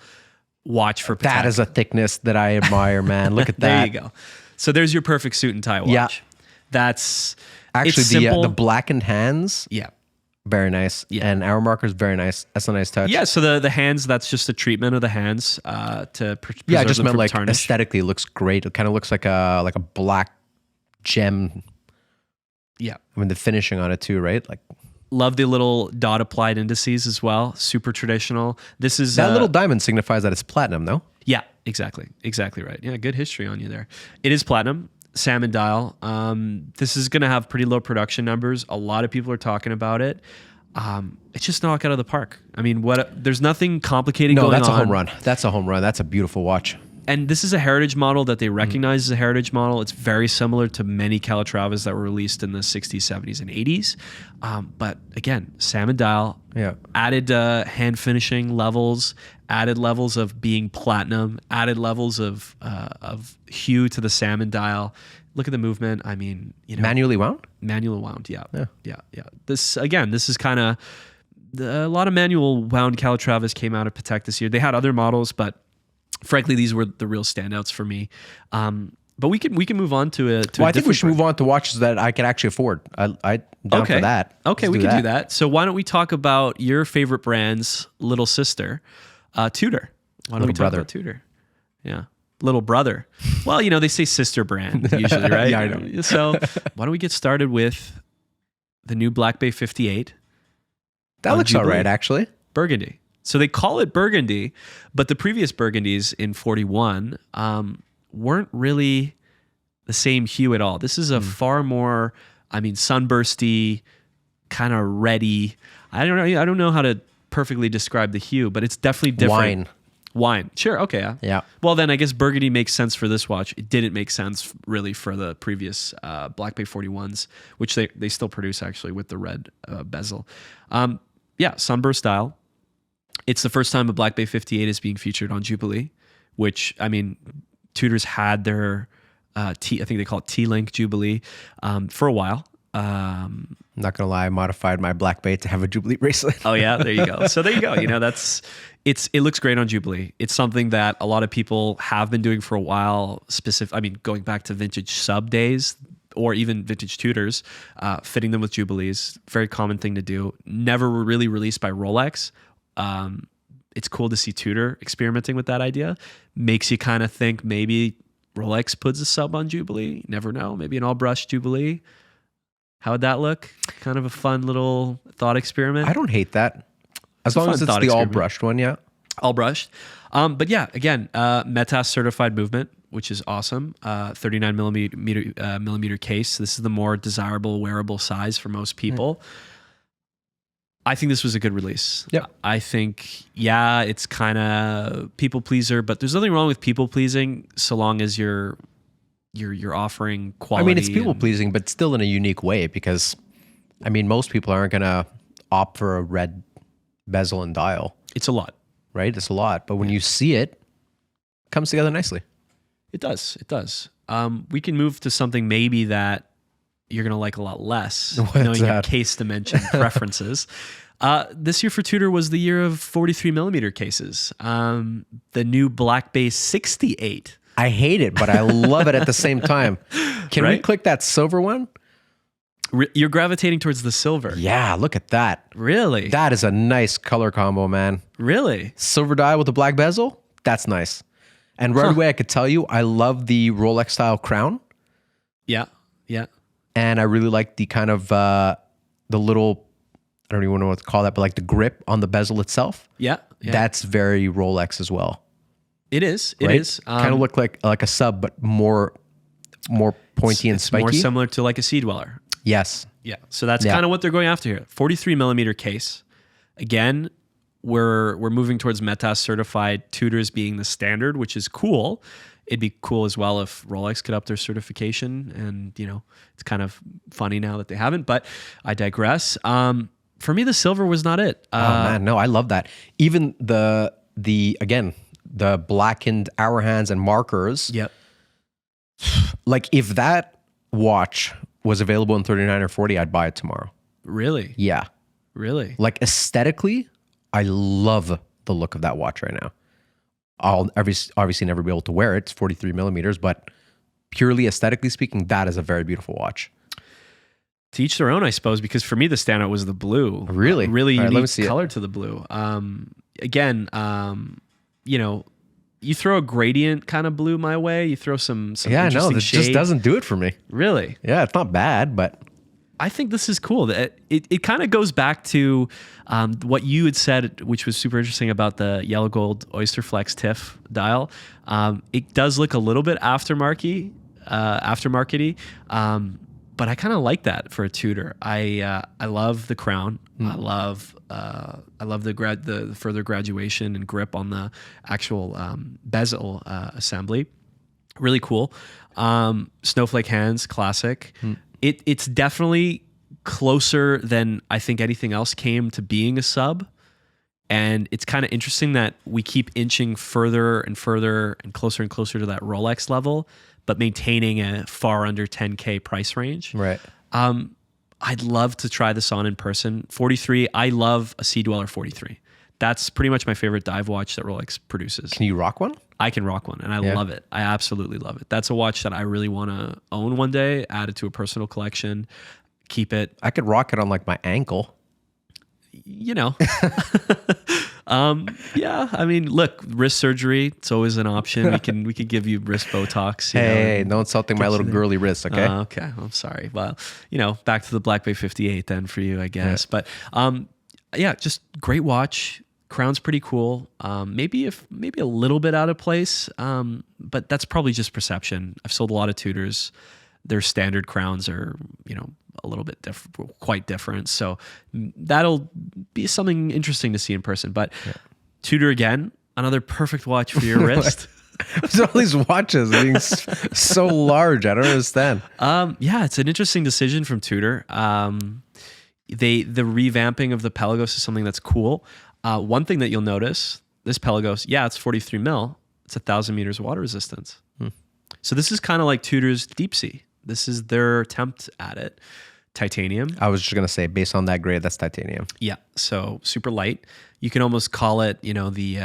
watch for Patek. That is a thickness that I admire, man. Look at that. There you go. So there's your perfect suit and tie watch. Yeah. That's actually it's the simple. blackened hands. Yeah. Very nice. Yeah. And hour markers, very nice. That's a nice touch. Yeah, so the hands, that's just a treatment of the hands to preserve Yeah, I just them meant from like tarnish. aesthetically it looks great. It kind of looks like a black gem. Yeah. I mean the finishing on it too, right? Like Love the little dot applied indices as well. Super traditional. This is that little diamond signifies that it's platinum, though. Yeah, exactly. Exactly right. Yeah, good history on you there. It is platinum. Salmon dial. This is going to have pretty low production numbers. A lot of people are talking about it. It's just knock out of the park. I mean, there's nothing complicated going on. No, that's a home run. That's a home run. That's a beautiful watch. And this is a heritage model that they recognize as a heritage model. It's very similar to many calatravas that were released in the 60s, 70s, and 80s. But again, salmon dial, added hand finishing levels, added levels of being platinum, added levels of hue to the salmon dial. Look at the movement. I mean, Manually wound? Manual wound, yeah. This is kind of a lot of manual wound calatravas came out of Patek this year. They had other models, but frankly, these were the real standouts for me. But we can move on to a. I think we should move on to watches that I can actually afford. I down for that. Okay, we can do that. So why don't we talk about your favorite brand's little sister, Tudor? Why don't we talk about Tudor? Yeah. Little brother. Well, they say sister brand usually, right? Yeah, I know. So why don't we get started with the new Black Bay 58? That looks all right, actually. Burgundy. So they call it Burgundy, but the previous Burgundies in 41 weren't really the same hue at all. This is a far more, sunbursty, kind of reddy. I don't know how to perfectly describe the hue, but it's definitely different. Wine. Sure. Okay. Yeah. Well, then I guess Burgundy makes sense for this watch. It didn't make sense really for the previous Black Bay 41s, which they still produce actually with the red bezel. Sunburst style. It's the first time a Black Bay 58 is being featured on Jubilee, which, Tudor's had their, I think they call it T-Link Jubilee for a while. I'm not going to lie, I modified my Black Bay to have a Jubilee bracelet. Oh, yeah? There you go. So there you go. It looks great on Jubilee. It's something that a lot of people have been doing for a while, going back to vintage sub days or even vintage Tudors, fitting them with Jubilees. Very common thing to do. Never really released by Rolex. It's cool to see Tudor experimenting with that idea. Makes you kind of think maybe Rolex puts a sub on Jubilee. Never know. Maybe an all brush Jubilee. How would that look? Kind of a fun little thought experiment. I don't hate that. As long as it's the all brushed one, yeah. All brushed. But yeah, again, METAS certified movement, which is awesome. 39 millimeter case. This is the more desirable wearable size for most people. I think this was a good release. Yep. I think, it's kind of people pleaser, but there's nothing wrong with people pleasing so long as you're offering quality. It's people pleasing, but still in a unique way because, most people aren't going to opt for a red bezel and dial. It's a lot. Right? It's a lot. But when you see it, it comes together nicely. It does. It does. We can move to something maybe that you're going to like a lot less, knowing your case dimension preferences. This year for Tudor was the year of 43 millimeter cases. The new Black Bay 68. I hate it, but I love it at the same time. Can we click that silver one? You're gravitating towards the silver. Yeah, look at that. Really? That is a nice color combo, man. Really? Silver dial with a black bezel? That's nice. And right away, I could tell you, I love the Rolex style crown. Yeah. And I really like the kind of, the little, I don't even know what to call that, but like the grip on the bezel itself. Yeah. That's very Rolex as well. It is. Right? It is. Kind of look like a sub, but more pointy and spiky. More similar to like a Sea Dweller. Yes. Yeah. So that's kind of what they're going after here. 43 millimeter case. Again, we're moving towards METAS certified Tudors being the standard, which is cool. It'd be cool as well if Rolex could up their certification, and it's kind of funny now that they haven't. But I digress. For me, the silver was not it. Oh man, no, I love that. Even the blackened hour hands and markers. Yep. Like if that watch was available in 39 or 40, I'd buy it tomorrow. Really? Yeah. Really? Like aesthetically, I love the look of that watch right now. I'll obviously never be able to wear it. It's 43 millimeters, but purely aesthetically speaking, that is a very beautiful watch. To each their own, I suppose, because for me, the standout was the blue. Really? Really All right, let me unique see it. color to the blue. Again, you know, you throw a gradient kind of blue my way, you throw some Yeah, I know. interesting This shade. just doesn't do it for me. Really? Yeah, it's not bad, but I think this is cool. It kind of goes back to what you had said, which was super interesting about the yellow gold Oyster Flex TIFF dial. It does look a little bit aftermarket-y, but I kind of like that for a Tudor. I love the crown. I love the further graduation and grip on the actual bezel assembly. Really cool. Snowflake hands, classic. It's definitely closer than I think anything else came to being a sub. And it's kind of interesting that we keep inching further and further and closer to that Rolex level, but maintaining a far under 10K price range. right. I'd love to try this on in person. 43, I love a Sea Dweller 43. That's pretty much my favorite dive watch that Rolex produces. Can you rock one? I can rock one, and I love it. I absolutely love it. That's a watch that I really want to own one day, add it to a personal collection, keep it. I could rock it on like my ankle. You know. Yeah, I mean, look, wrist surgery, it's always an option. We could give you wrist Botox. You know, Hey, and no insulting my little girly wrist, okay? okay, I'm sorry. Well, you know, back to the Black Bay 58 then for you, I guess. Yeah. But yeah, just great watch. Crown's pretty cool. Maybe a little bit out of place, but that's probably just perception. I've sold a lot of Tudors. Their standard crowns are, you know, a little bit quite different. So that'll be something interesting to see in person. But Tudor again, another perfect watch for your wrist. What's all these watches being so large? I don't understand. Yeah, it's an interesting decision from Tudor. The revamping of the pelagos is something that's cool. One thing that you'll notice, this pelagos, it's 43 mil. It's 1,000 meters of water resistance. So this is kind of like Tudor's deep sea. This is their attempt at it. Titanium. I was just going to say, based on that grade, that's titanium. Yeah, so super light. You can almost call it, you know, the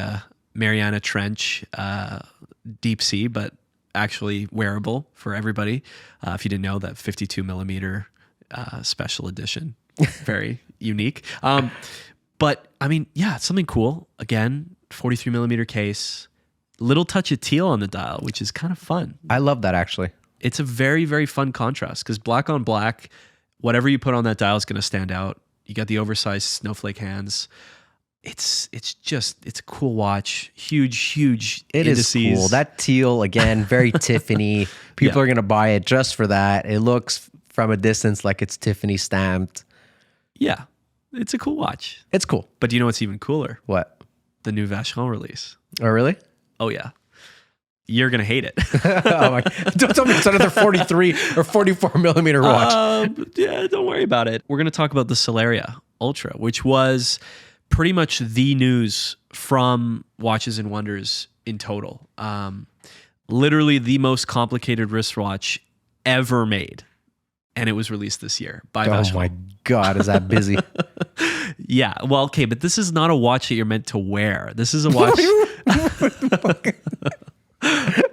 Mariana Trench deep sea, but actually wearable for everybody. If you didn't know, that 52 millimeter special edition, very unique. But I mean, yeah, it's something cool. Again, 43 millimeter case, little touch of teal on the dial, which is kind of fun. I love that actually. It's a very, very fun contrast because black on black, whatever you put on that dial is going to stand out. You got the oversized snowflake hands. It's a cool watch. Huge It indices. is cool. That teal, again, very Tiffany. People are going to buy it just for that. It looks from a distance like it's Tiffany stamped. Yeah, it's a cool watch. It's cool. But do you know what's even cooler? What? The new Vacheron release. Oh, really? Oh, yeah. You're going to hate it. Oh my, don't tell me it's another 43 or 44 millimeter watch. Yeah, don't worry about it. We're going to talk about the Celeria Ultra, which was pretty much the news from Watches and Wonders in total. Literally the most complicated wristwatch ever made. And it was released this year by Vacheron. Oh my God, is that busy? Yeah, well, okay, but this is not a watch that you're meant to wear. This is a watch.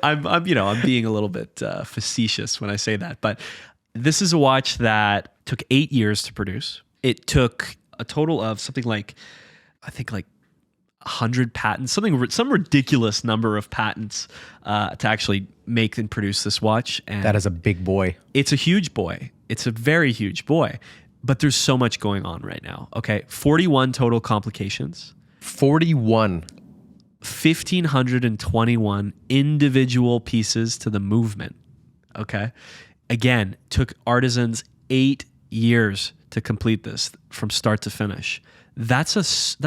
I'm being a little bit facetious when I say that, but this is a watch that took 8 years to produce. It took a total of something like, I think like 100 patents, some ridiculous number of patents to actually make and produce this watch. And That is a big boy. it's a huge boy. It's a very huge boy, but there's so much going on right now. Okay, 41 total complications. 41. 1,521 individual pieces to the movement. Okay. Again, took artisans 8 years to complete this from start to finish. That's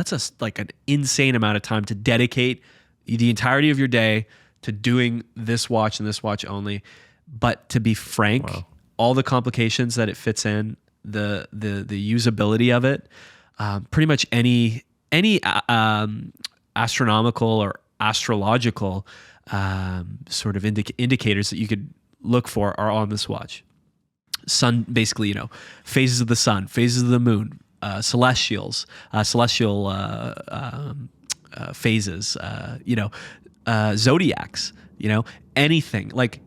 like an insane amount of time to dedicate the entirety of your day to doing this watch and this watch only. But to be frank, all the complications that it fits in, the usability of it, pretty much any astronomical or astrological sort of indicators that you could look for are on this watch. Sun, basically, phases of the sun, phases of the moon, celestial phases, zodiacs, anything like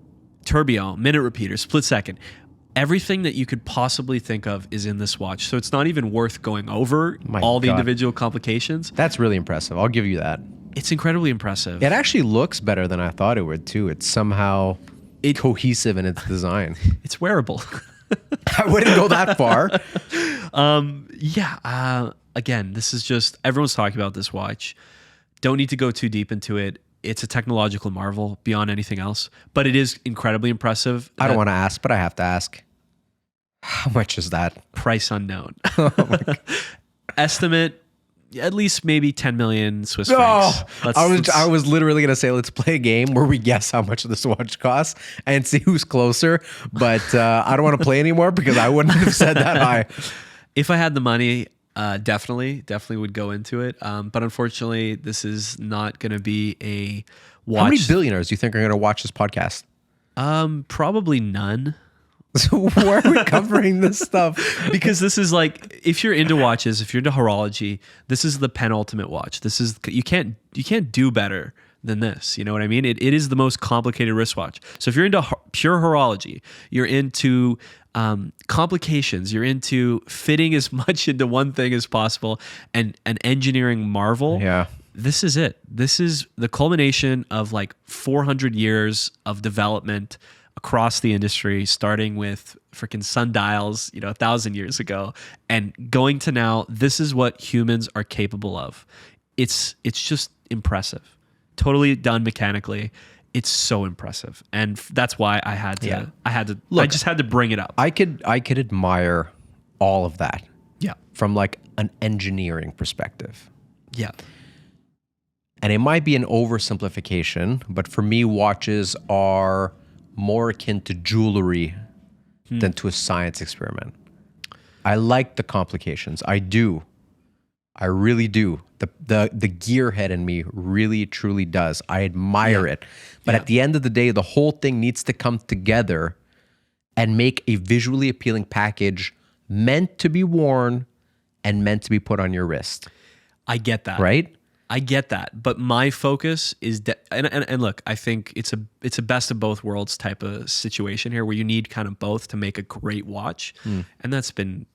tourbillon, minute repeater, split second. Everything that you could possibly think of is in this watch. So it's not even worth going over all the individual complications. That's really impressive. I'll give you that. It's incredibly impressive. It actually looks better than I thought it would too. It's somehow cohesive in its design. It's wearable. I wouldn't go that far. Again, this is just, everyone's talking about this watch. Don't need to go too deep into it. It's a technological marvel beyond anything else, but it is incredibly impressive. I don't want to ask, but I have to ask. How much is that? Price unknown. Estimate, at least maybe 10 million Swiss francs. I was literally going to say, let's play a game where we guess how much this watch costs and see who's closer. But I don't want to play anymore because I wouldn't have said that high. If I had the money, definitely would go into it. But unfortunately, this is not going to be a watch. How many billionaires do you think are going to watch this podcast? Probably none. So why are we covering this stuff? Because this is like, if you're into watches, if you're into horology, this is the penultimate watch. This is, you can't do better than this. You know what I mean? It is the most complicated wristwatch. So if you're into pure horology, you're into complications, you're into fitting as much into one thing as possible, and an engineering marvel. Yeah. This is it. This is the culmination of like 400 years of development across the industry, starting with freaking sundials, 1,000 years ago, and going to now. This is what humans are capable of. It's just impressive. Totally done mechanically. It's so impressive, and that's why I had to. Yeah. Look, I just had to bring it up. I could admire all of that. Yeah. From like an engineering perspective. Yeah. And it might be an oversimplification, but for me, watches are more akin to jewelry than to a science experiment. I like the complications. I do. I really do. The gearhead in me really, truly does. I admire it. But at the end of the day, the whole thing needs to come together and make a visually appealing package meant to be worn and meant to be put on your wrist. I get that. Right? I get that, but my focus is and look, I think it's a best of both worlds type of situation here, where you need kind of both to make a great watch, and that's been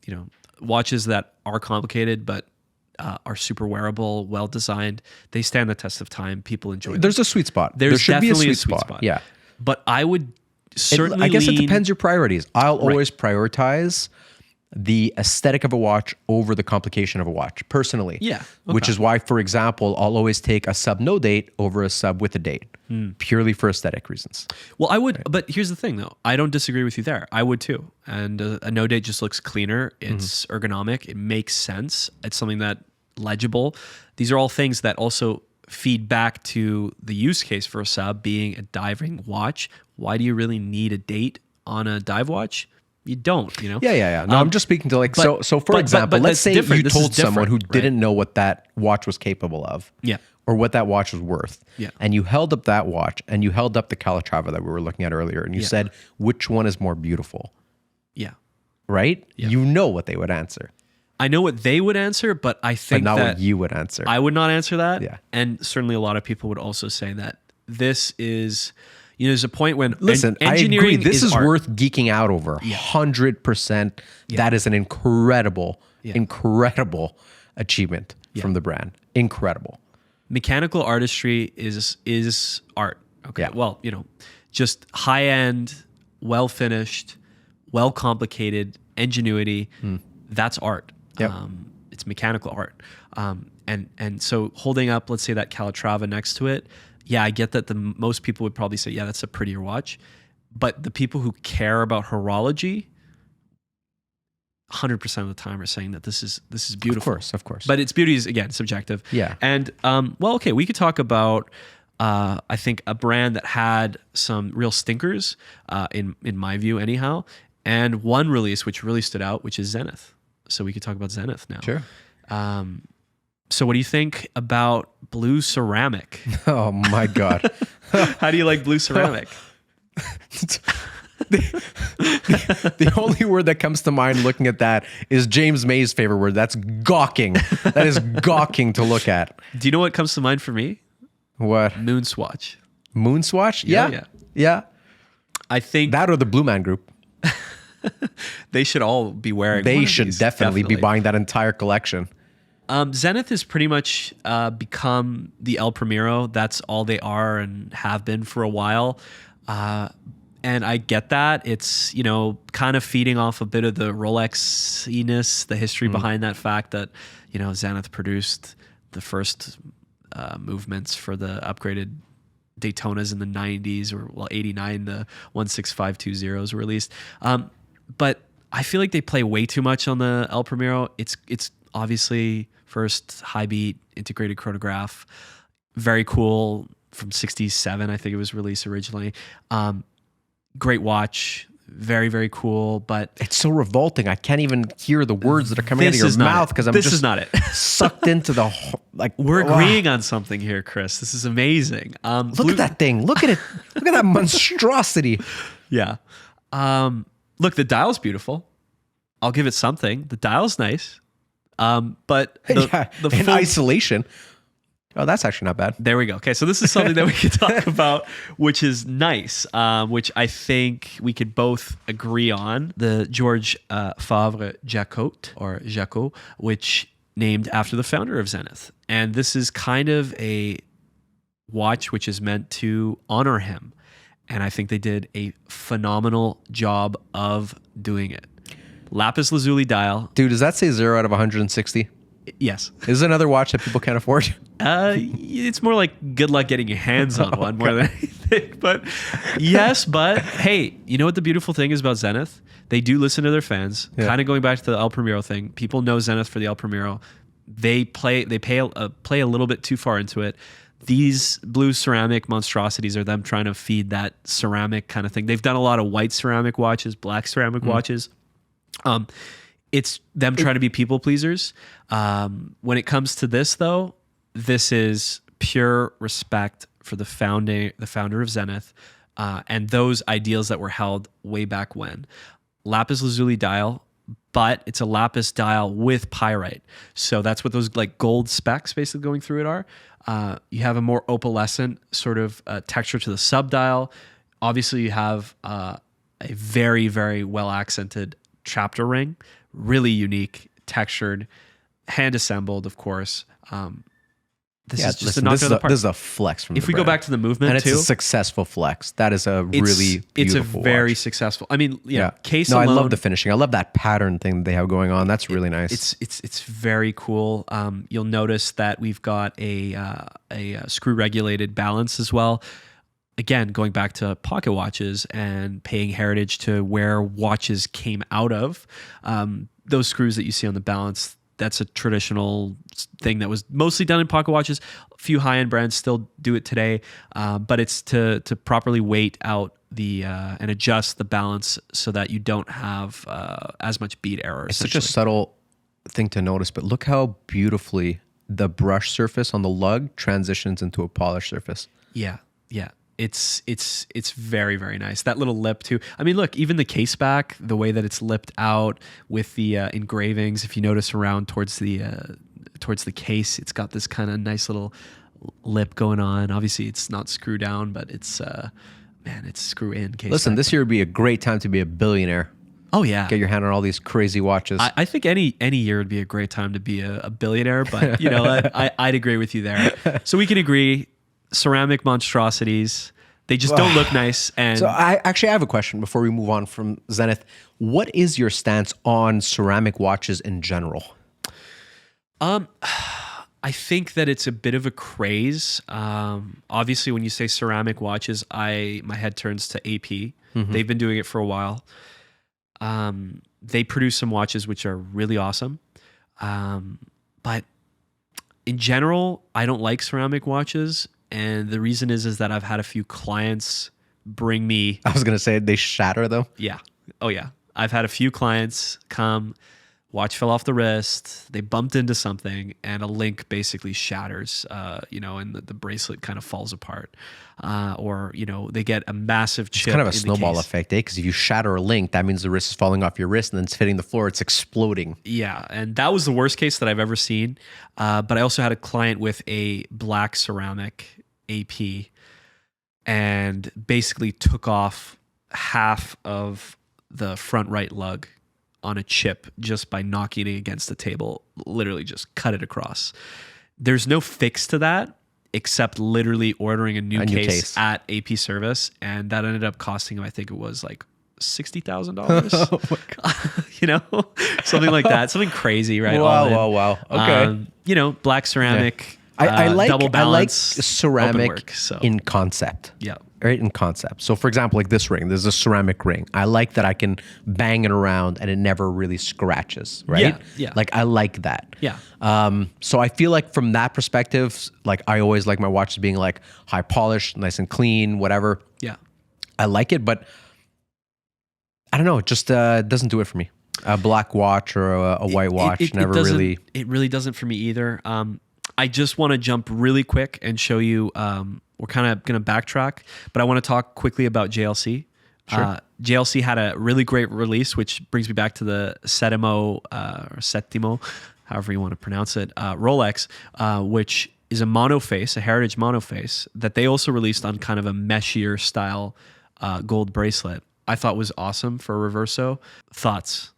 watches that are complicated but are super wearable, well designed. They stand the test of time. People enjoy them. There's a sweet spot. There should definitely be a sweet spot. Yeah, but I would certainly. I guess it depends your priorities. I'll always prioritize the aesthetic of a watch over the complication of a watch, personally. Yeah. Okay. Which is why, for example, I'll always take a sub no date over a sub with a date, purely for aesthetic reasons. Well, I would, but here's the thing though. I don't disagree with you there. I would too. And a no date just looks cleaner. It's ergonomic. It makes sense. It's something that legible. These are all things that also feed back to the use case for a sub being a diving watch. Why do you really need a date on a dive watch? You don't, Yeah. No, I'm just speaking to like, so for example, let's say you told someone who didn't know what that watch was capable of, or what that watch was worth, and you held up that watch and you held up the Calatrava that we were looking at earlier, and you said, which one is more beautiful? Yeah. Right? Yeah. You know what they would answer. I know what they would answer, but I think not that what you would answer. I would not answer that. Yeah. And certainly a lot of people would also say that this is... there's a point when listen, engineering I agree. This is art. worth geeking out over. 100%. That is an incredible achievement from the brand. Incredible. Mechanical artistry is art. Okay. Yeah. Well, just high end, well finished, well complicated ingenuity. That's art. Yep. It's mechanical art. And so holding up, let's say that Calatrava next to it. Yeah, I get that most people would probably say, yeah, that's a prettier watch. But the people who care about horology, 100% of the time are saying that this is beautiful. Of course. But its beauty is, again, subjective. Yeah. And, okay, we could talk about, I think, a brand that had some real stinkers, in my view anyhow, and one release which really stood out, which is Zenith. So we could talk about Zenith now. Sure. So what do you think about blue ceramic? Oh my God. How do you like blue ceramic? The only word that comes to mind looking at that is James May's favorite word. That's gawking. That is gawking to look at. Do you know what comes to mind for me? What? Moonswatch. Moonswatch? Yeah. Yeah. I think That or the Blue Man Group. they should all be wearing. They one of should these, definitely be buying that entire collection. Zenith has pretty much become the El Primero. That's all they are and have been for a while. And I get that. It's, kind of feeding off a bit of the Rolex-iness, the history behind that fact that, Zenith produced the first movements for the upgraded Daytonas in the 90s, or 89, the 16520s were released. But I feel like they play way too much on the El Primero. It's obviously first high beat integrated chronograph, very cool, from 67, I think it was released originally. Great watch, very, very cool, but it's so revolting. I can't even hear the words that are coming out of your mouth because I'm just is not it. sucked into the We're agreeing on something here, Chris. This is amazing. Look at that thing. Look at it. Look at that monstrosity. Yeah. Look, the dial's beautiful. I'll give it something. The dial's nice. But the in isolation. Oh, that's actually not bad. There we go. Okay, so this is something that we could talk about, which is nice, which I think we could both agree on. The George Favre Jacot, or Jacot, which named after the founder of Zenith. And this is kind of a watch which is meant to honor him. And I think they did a phenomenal job of doing it. Lapis lazuli dial. Dude, does that say 0 out of 160? Yes. Is it another watch that people can't afford? It's more like good luck getting your hands on one more than anything. But yes, but hey, you know what the beautiful thing is about Zenith? They do listen to their fans. Yeah. Kind of going back to the El Primero thing. People know Zenith for the El Primero. They play a little bit too far into it. These blue ceramic monstrosities are them trying to feed that ceramic kind of thing. They've done a lot of white ceramic watches, black ceramic watches. It's them trying to be people pleasers. When it comes to this, though, this is pure respect for the founder of Zenith, and those ideals that were held way back when. Lapis lazuli dial, but it's a lapis dial with pyrite. So that's what those like gold specks basically going through it are. You have a more opalescent sort of texture to the subdial. Obviously, you have a very, very well accented chapter ring. Really unique, textured, hand assembled, of course. This is just a knock out of the park. This is a flex from. If we go back to the movement, and it's too, a successful flex. That is a really beautiful It's a very watch. successful. I mean, yeah. Case no, alone, I love the finishing. I love that pattern thing that they have going on. That's really nice. It's very cool. You'll notice that we've got a screw regulated balance as well. Again, going back to pocket watches and paying heritage to where watches came out of, those screws that you see on the balance, that's a traditional thing that was mostly done in pocket watches. A few high-end brands still do it today, but it's to properly weight out the and adjust the balance so that you don't have as much bead error. It's such a subtle thing to notice, but look how beautifully the brush surface on the lug transitions into a polished surface. Yeah. It's very, very nice. That little lip too. I mean, look, even the case back, the way that it's lipped out with the engravings. If you notice around towards the case, it's got this kind of nice little lip going on. Obviously, it's not screw down, but it's it's screw in. Case Listen, back. this year would be a great time to be a billionaire. Oh yeah, get your hand on all these crazy watches. I think any year would be a great time to be a billionaire. But I'd agree with you there. So we can agree. Ceramic monstrosities, they just don't look nice. And so I have a question before we move on from Zenith. What is your stance on ceramic watches in general? I think that it's a bit of a craze. Obviously, when you say ceramic watches, my head turns to AP. Mm-hmm. They've been doing it for a while. They produce some watches which are really awesome. But in general, I don't like ceramic watches. And the reason is that I've had a few clients bring me... I was going to say, they shatter them? Yeah. Oh, yeah. I've had a few clients come, watch fell off the wrist, they bumped into something, and a link basically shatters, and the bracelet kind of falls apart. Or they get a massive chip. It's kind of a snowball effect, Because if you shatter a link, that means the wrist is falling off your wrist, and then it's hitting the floor, it's exploding. Yeah, and that was the worst case that I've ever seen. But I also had a client with a black ceramic AP and basically took off half of the front right lug on a chip just by knocking it against the table, literally just cut it across. There's no fix to that except literally ordering a new case at AP Service, and that ended up costing him, I think it was like $60,000. Oh my God. You know, something like that, something crazy, right? Wow. Okay. You know, black ceramic. I like double balance, ceramic work, so. in concept. Yeah. Right, in concept. So for example, like this ring, there's a ceramic ring. I like that I can bang it around and it never really scratches, right? Yeah. Like I like that. Yeah. So I feel like from that perspective, like I always like my watches being like high polished, nice and clean, whatever. Yeah. I like it, but I don't know, it just doesn't do it for me. A black watch or a white watch it really. It really doesn't for me either. I just want to jump really quick and show you. We're kind of going to backtrack, but I want to talk quickly about JLC. Sure. JLC had a really great release, which brings me back to the Settimo, or Settimo, however you want to pronounce it, Rolex, which is a monoface, a heritage monoface that they also released on kind of a meshier style gold bracelet. I thought was awesome for a reverso. Thoughts?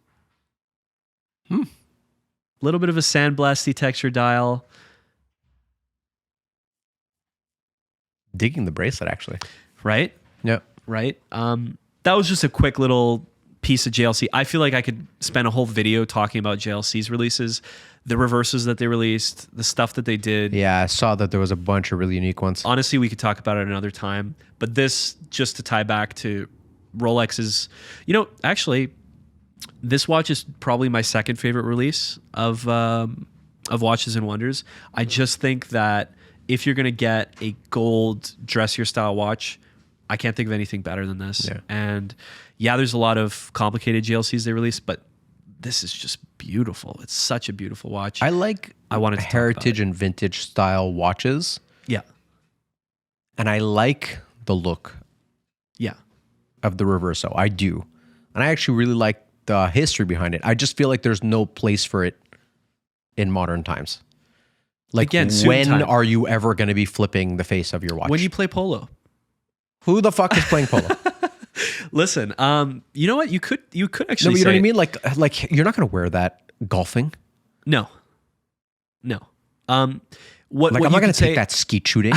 Little bit of a sandblasty texture dial. Digging the bracelet, actually. Right? Yeah. Right? That was just a quick little piece of JLC. I feel like I could spend a whole video talking about JLC's releases, the reverses that they released, the stuff that they did. Yeah, I saw that there was a bunch of really unique ones. Honestly, we could talk about it another time. But this, just to tie back to Rolex's, you know, actually, this watch is probably my second favorite release of Watches and Wonders. I just think that if you're going to get a gold dressier style watch, I can't think of anything better than this. Yeah. And yeah, there's a lot of complicated GLCs they release, but this is just beautiful. It's such a beautiful watch. I like wanted to heritage and vintage style watches. Yeah. And I like the look Yeah. of the reverso. I do. And I actually really like the history behind it. I just feel like there's no place for it in modern times. Like, again, when time. are you ever going to be flipping the face of your watch? When you play polo. Who the fuck is playing polo? Listen, you know what? You could actually No, but you say, know what I mean? Like you're not going to wear that golfing. No. What Like, what I'm you not going could to take say, that skeet shooting.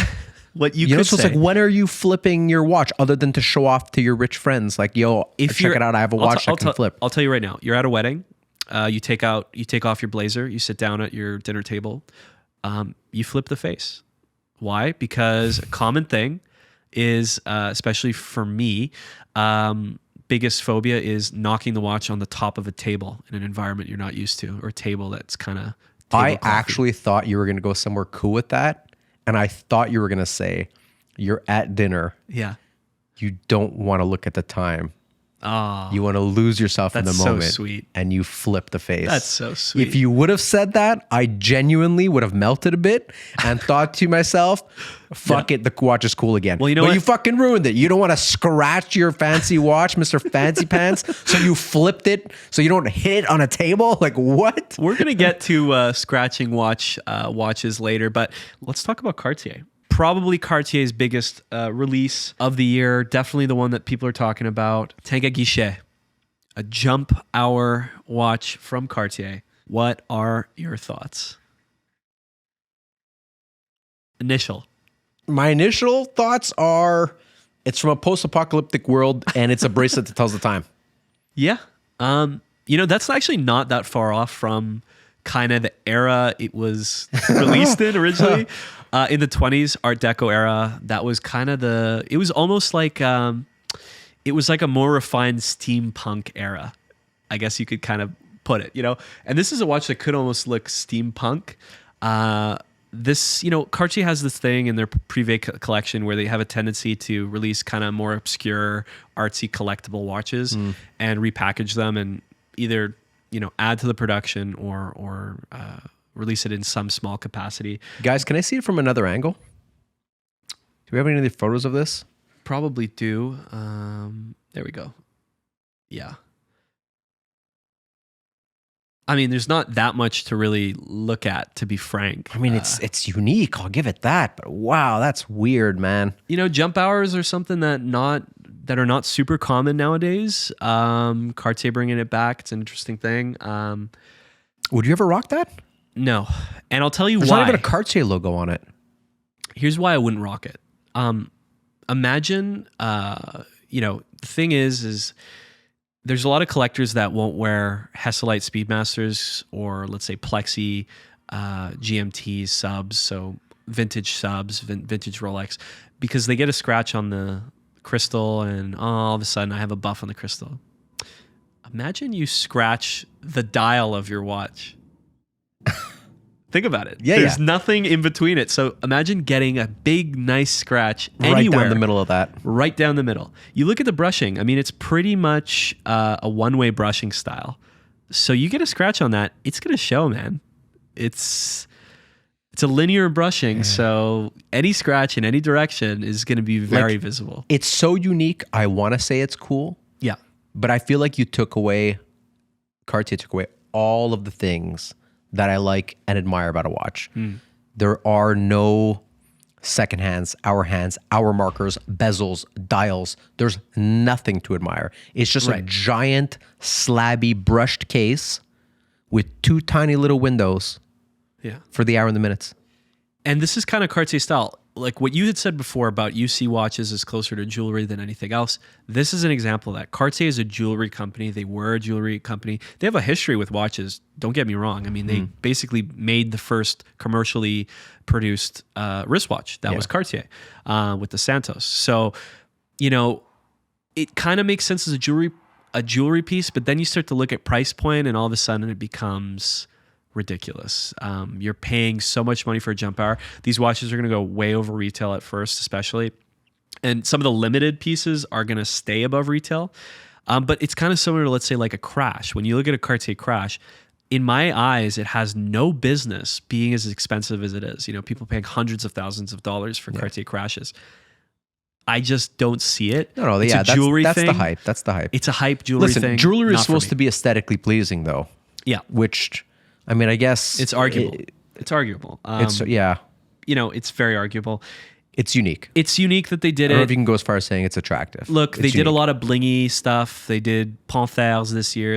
what you You know, could so it's say, like, when are you flipping your watch other than to show off to your rich friends? Like, yo, check it out. I have a watch that can flip. I'll tell you right now. You're at a wedding. You take off your blazer. You sit down at your dinner table. You flip the face. Why? Because a common thing is, especially for me, biggest phobia is knocking the watch on the top of a table in an environment you're not used to, or a table that's kind of. I actually thought you were going to go somewhere cool with that. And I thought you were going to say, you're at dinner. Yeah. You don't want to look at the time. Oh, You want to lose yourself in the That's so moment. sweet. And you flip the face. that's so sweet. If you would have said that, I genuinely would have melted a bit and thought to myself, fuck it, the watch is cool again. Well, you know but what? you fucking ruined it. You don't want to scratch your fancy watch, Mr. Fancy Pants, so you flipped it so you don't hit it on a table? Like, what? We're gonna get to scratching watches later, but let's talk about Cartier. Probably Cartier's biggest release of the year. Definitely the one that people are talking about. Tank à Guichet, a jump hour watch from Cartier. What are your thoughts? Initial. My initial thoughts are, it's from a post-apocalyptic world and it's a bracelet that tells the time. Yeah. You know, that's actually not that far off from kind of the era it was released in originally. In the 20s, Art Deco era, that was kind of it was almost like, it was like a more refined steampunk era, I guess you could kind of put it, you know? And this is a watch that could almost look steampunk. This, you know, Cartier has this thing in their Privé collection where they have a tendency to release kind of more obscure, artsy, collectible watches and repackage them and either, you know, add to the production or release it in some small capacity. Guys, can I see it from another angle? Do we have any other photos of this? Probably do. There we go. Yeah. I mean, there's not that much to really look at, to be frank. I mean, it's unique. I'll give it that. But wow, that's weird, man. You know, jump hours are something that are not super common nowadays. Cartier bringing it back. It's an interesting thing. Would you ever rock that? No. And I'll tell you There's why. not even a Cartier logo on it. Here's why I wouldn't rock it. Imagine, the thing is there's a lot of collectors that won't wear Hesalite Speedmasters or let's say Plexi GMT subs, so vintage subs, vintage Rolex, because they get a scratch on the crystal and all of a sudden I have a buff on the crystal. Imagine you scratch the dial of your watch. Think about it. Yeah, There's nothing in between it. So imagine getting a big, nice scratch anywhere. Right down the middle of that. Right down the middle. You look at the brushing. I mean, it's pretty much a one-way brushing style. So you get a scratch on that, it's going to show, man. It's a linear brushing, so any scratch in any direction is going to be very visible. It's so unique. I want to say it's cool. Yeah. But I feel like Cartier took away all of the things that I like and admire about a watch. There are no second hands, hour markers, bezels, dials. There's nothing to admire. It's just a giant, slabby, brushed case with two tiny little windows for the hour and the minutes. And this is kind of Cartier style. Like what you had said before about UC watches is closer to jewelry than anything else. This is an example of that. Cartier is a jewelry company. They were a jewelry company. They have a history with watches. Don't get me wrong. I mean, they basically made the first commercially produced wristwatch. That was Cartier with the Santos. So, it kind of makes sense as a jewelry piece, but then you start to look at price point and all of a sudden it becomes ridiculous. You're paying so much money for a jump hour. These watches are going to go way over retail at first, especially. And some of the limited pieces are going to stay above retail. But it's kind of similar to, let's say, like a Crash. When you look at a Cartier Crash, in my eyes, it has no business being as expensive as it is. People paying hundreds of thousands of dollars for Cartier Crashes. I just don't see it. No, it's a jewelry that's thing. the hype. That's the hype. It's a hype jewelry thing. Listen, jewelry is supposed to be aesthetically pleasing, though. Yeah. Which, I mean, I guess it's arguable. It's arguable. It's very arguable. It's unique. It's unique that they did I don't know it. if you can go as far as saying it's attractive. Look, they did a lot of blingy stuff. They did Panthers this year.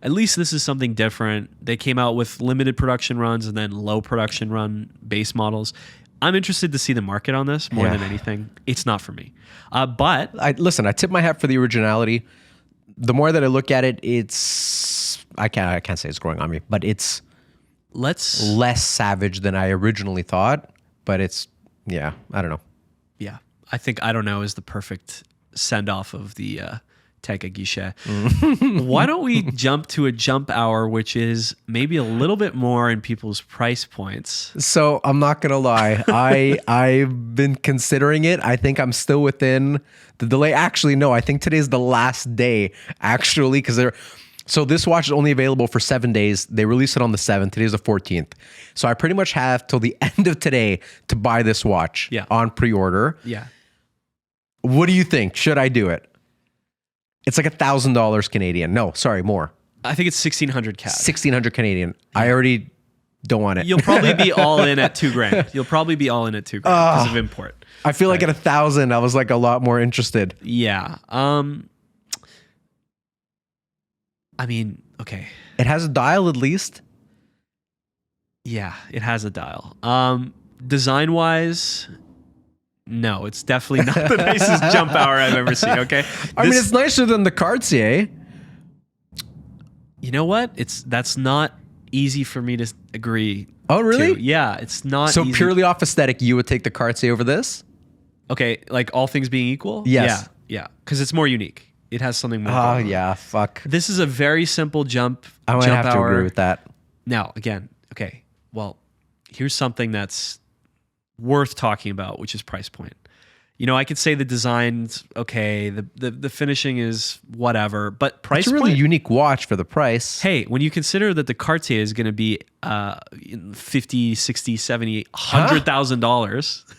At least this is something different. They came out with limited production runs and then low production run base models. I'm interested to see the market on this more than anything. It's not for me. But I tip my hat for the originality. The more that I look at it, I can't say it's growing on me, but it's less savage than I originally thought. But it's I don't know. Yeah, I think I don't know is the perfect send off of the Tech Guichet. Why don't we jump to a jump hour, which is maybe a little bit more in people's price points? So I'm not gonna lie, I've been considering it. I think I'm still within the delay. Actually, no, I think today's the last day. Actually, because so this watch is only available for 7 days. They release it on the 7th. Today's the 14th. So I pretty much have till the end of today to buy this watch on pre-order. Yeah. What do you think? Should I do it? It's like $1,000 Canadian. No, sorry, more. I think it's 1,600 CAD. 1,600 Canadian. I already don't want it. You'll probably be all in at $2,000. You'll probably be all in at $2,000 because of import. I feel like at 1,000, I was like a lot more interested. Yeah. I mean, okay. It has a dial at least. Yeah, it has a dial. Design-wise, no, it's definitely not the nicest jump hour I've ever seen, okay? I mean, it's nicer than the Cartier. You know what? That's not easy for me to agree. Oh, really? Yeah, it's not so easy. Purely off aesthetic, you would take the Cartier over this? Okay, like all things being equal? Yes. Yeah, because it's more unique. It has something more. Oh, yeah, fuck. This is a very simple jump I would have to agree with that. Now, again, okay, well, here's something that's worth talking about, which is price point. I could say the design's okay, the finishing is whatever, but price point... It's a really unique watch for the price. Hey, when you consider that the Cartier is going to be $50, $60, $70, $100,000...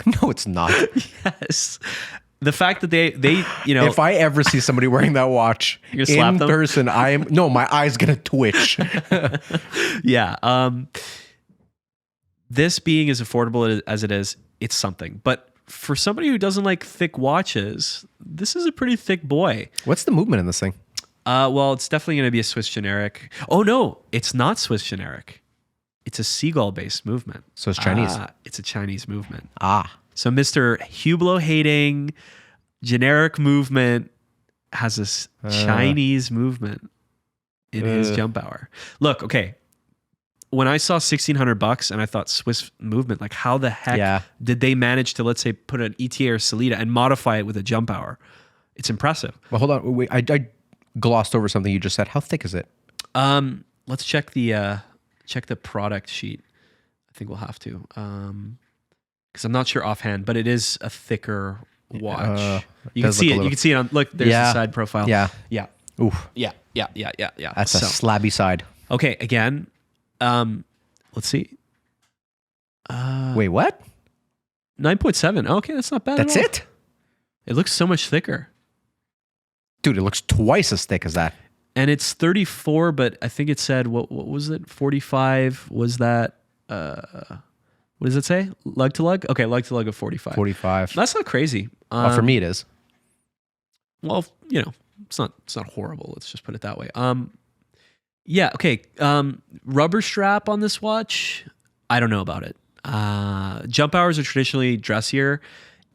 No, it's not. Yes. the fact that they If I ever see somebody wearing that watch You're gonna slap in them? person, my eye's gonna twitch. yeah. This being as affordable as it is, it's something. But for somebody who doesn't like thick watches, this is a pretty thick boy. What's the movement in this thing? Well, it's definitely going to be a Swiss generic. Oh no, it's not Swiss generic. It's a seagull-based movement. So it's Chinese. It's a Chinese movement. Ah, So Mr. Hublot hating generic movement has this Chinese movement in his jump hour. Look, okay. When I saw $1,600 and I thought Swiss movement, like how the heck did they manage to, let's say, put an ETA or Salida and modify it with a jump hour? It's impressive. well, hold on. Wait, I glossed over something you just said. How thick is it? Let's check the product sheet. I think we'll have to, because I'm not sure offhand, but it is a thicker watch. You can see it. You can see it on. Look, there's the side profile. Yeah. Yeah. Oof. Yeah. That's a slabby side. Okay. Again, let's see. Wait, what? 9.7. Okay, that's not bad. That's at all. it? It looks so much thicker. Dude, it looks twice as thick as that. And it's 34, but I think it said what was it? 45 was that? What does it say? Lug to lug? Okay, lug to lug of 45. 45. That's not crazy. Well, for me, it is. Well, it's not horrible. Let's just put it that way. Yeah. Okay. Rubber strap on this watch. I don't know about it. Jump hours are traditionally dressier.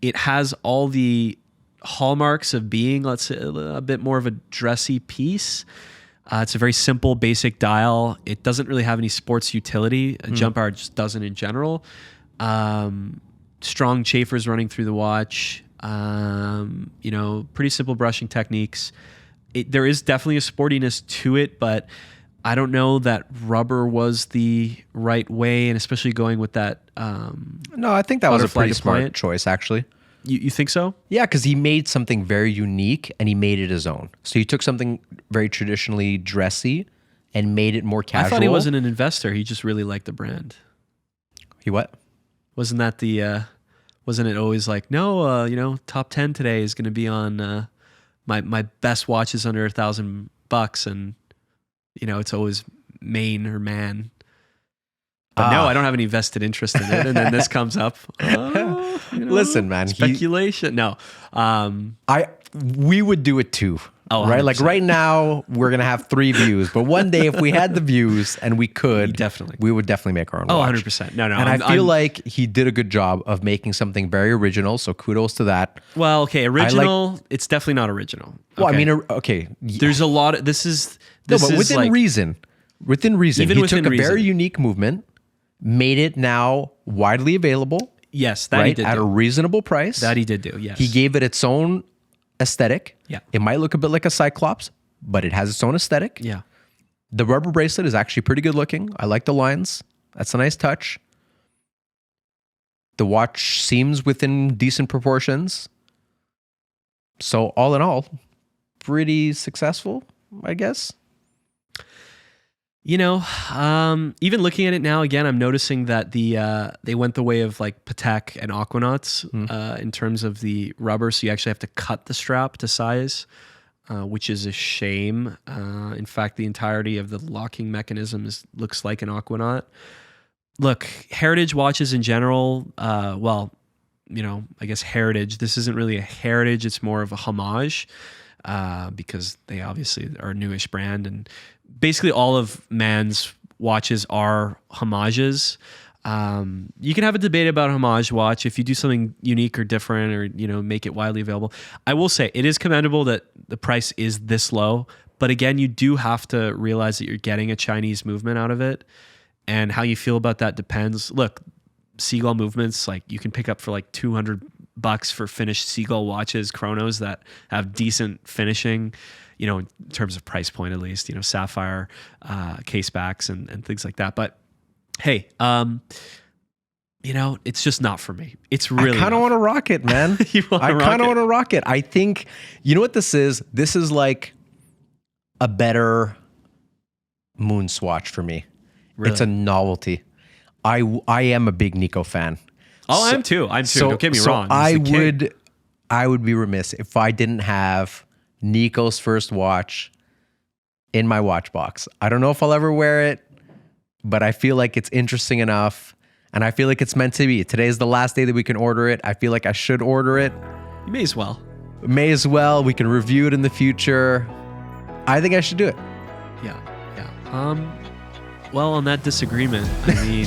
It has all the hallmarks of being, let's say, a bit more of a dressy piece. It's a very simple, basic dial. It doesn't really have any sports utility. A jump hour just doesn't in general. Strong chafers running through the watch. Pretty simple brushing techniques. There is definitely a sportiness to it, but I don't know that rubber was the right way, and especially going with that. No, I think that was a butterfly pretty smart deployment. choice, actually. You think so? Yeah, because he made something very unique and he made it his own. So he took something very traditionally dressy and made it more casual. I thought he wasn't an investor. He just really liked the brand. He what? Wasn't that the? Wasn't it always like, no, top 10 today is going to be on my best watches under $1,000, and it's always Maine or Man. But no, I don't have any vested interest in it. And then this comes up. Listen, man. Speculation. We would do it too. Oh, right? 100%. Like right now, we're going to have 3 views. But one day, if we had the views and we could, we would definitely make our own watch. 100%. No. And I feel like he did a good job of making something very original. So kudos to that. Well, okay. Original. It's definitely not original. Well, okay. I mean, okay. There's a lot of, this is within like, reason. Within reason. Even He within took a reason. very unique movement, made it now widely available. Yes, that he did at do. a reasonable price. That he did do, yes. He gave it its own aesthetic. Yeah. It might look a bit like a Cyclops, but it has its own aesthetic. Yeah. The rubber bracelet is actually pretty good looking. I like the lines. That's a nice touch. The watch seems within decent proportions. So all in all, pretty successful, I guess. Even looking at it now, again, I'm noticing that they went the way of like Patek and Aquanauts in terms of the rubber. So you actually have to cut the strap to size, which is a shame. In fact, the entirety of the locking mechanism looks like an Aquanaut. Look, heritage watches in general, I guess heritage, this isn't really a heritage. It's more of a homage because they obviously are a newish brand, and basically all of Man's watches are homages. You can have a debate about a homage watch if you do something unique or different, or make it widely available. I will say it is commendable that the price is this low, but again, you do have to realize that you're getting a Chinese movement out of it, and how you feel about that depends. Look, Seagull movements, like you can pick up for like $200 for finished Seagull watches, chronos that have decent finishing, in terms of price point, at least, sapphire case backs and things like that. But hey, it's just not for me. It's really, I kind of want to rock it, man. I kind of want to rock it. I think, you know what this is? This is like a better moon swatch for me. Really? It's a novelty. I am a big Nico fan. Oh, I am too. I'm too. Don't get me wrong. I would be remiss if I didn't have Nico's first watch in my watch box. I don't know if I'll ever wear it, but I feel like it's interesting enough, and I feel like it's meant to be. Today is the last day that we can order it. I feel like I should order it. You may as well. May as well. We can review it in the future. I think I should do it. Yeah. Well, on that disagreement, I mean,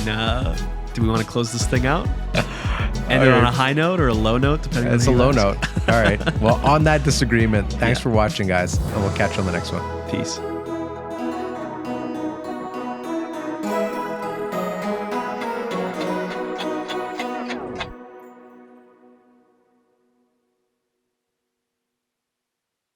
do we want to close this thing out? End it on a high note or a low note, depending on It's a low note. All right. Well, on that disagreement, thanks Yeah. for watching, guys, and we'll catch you on the next one. Peace.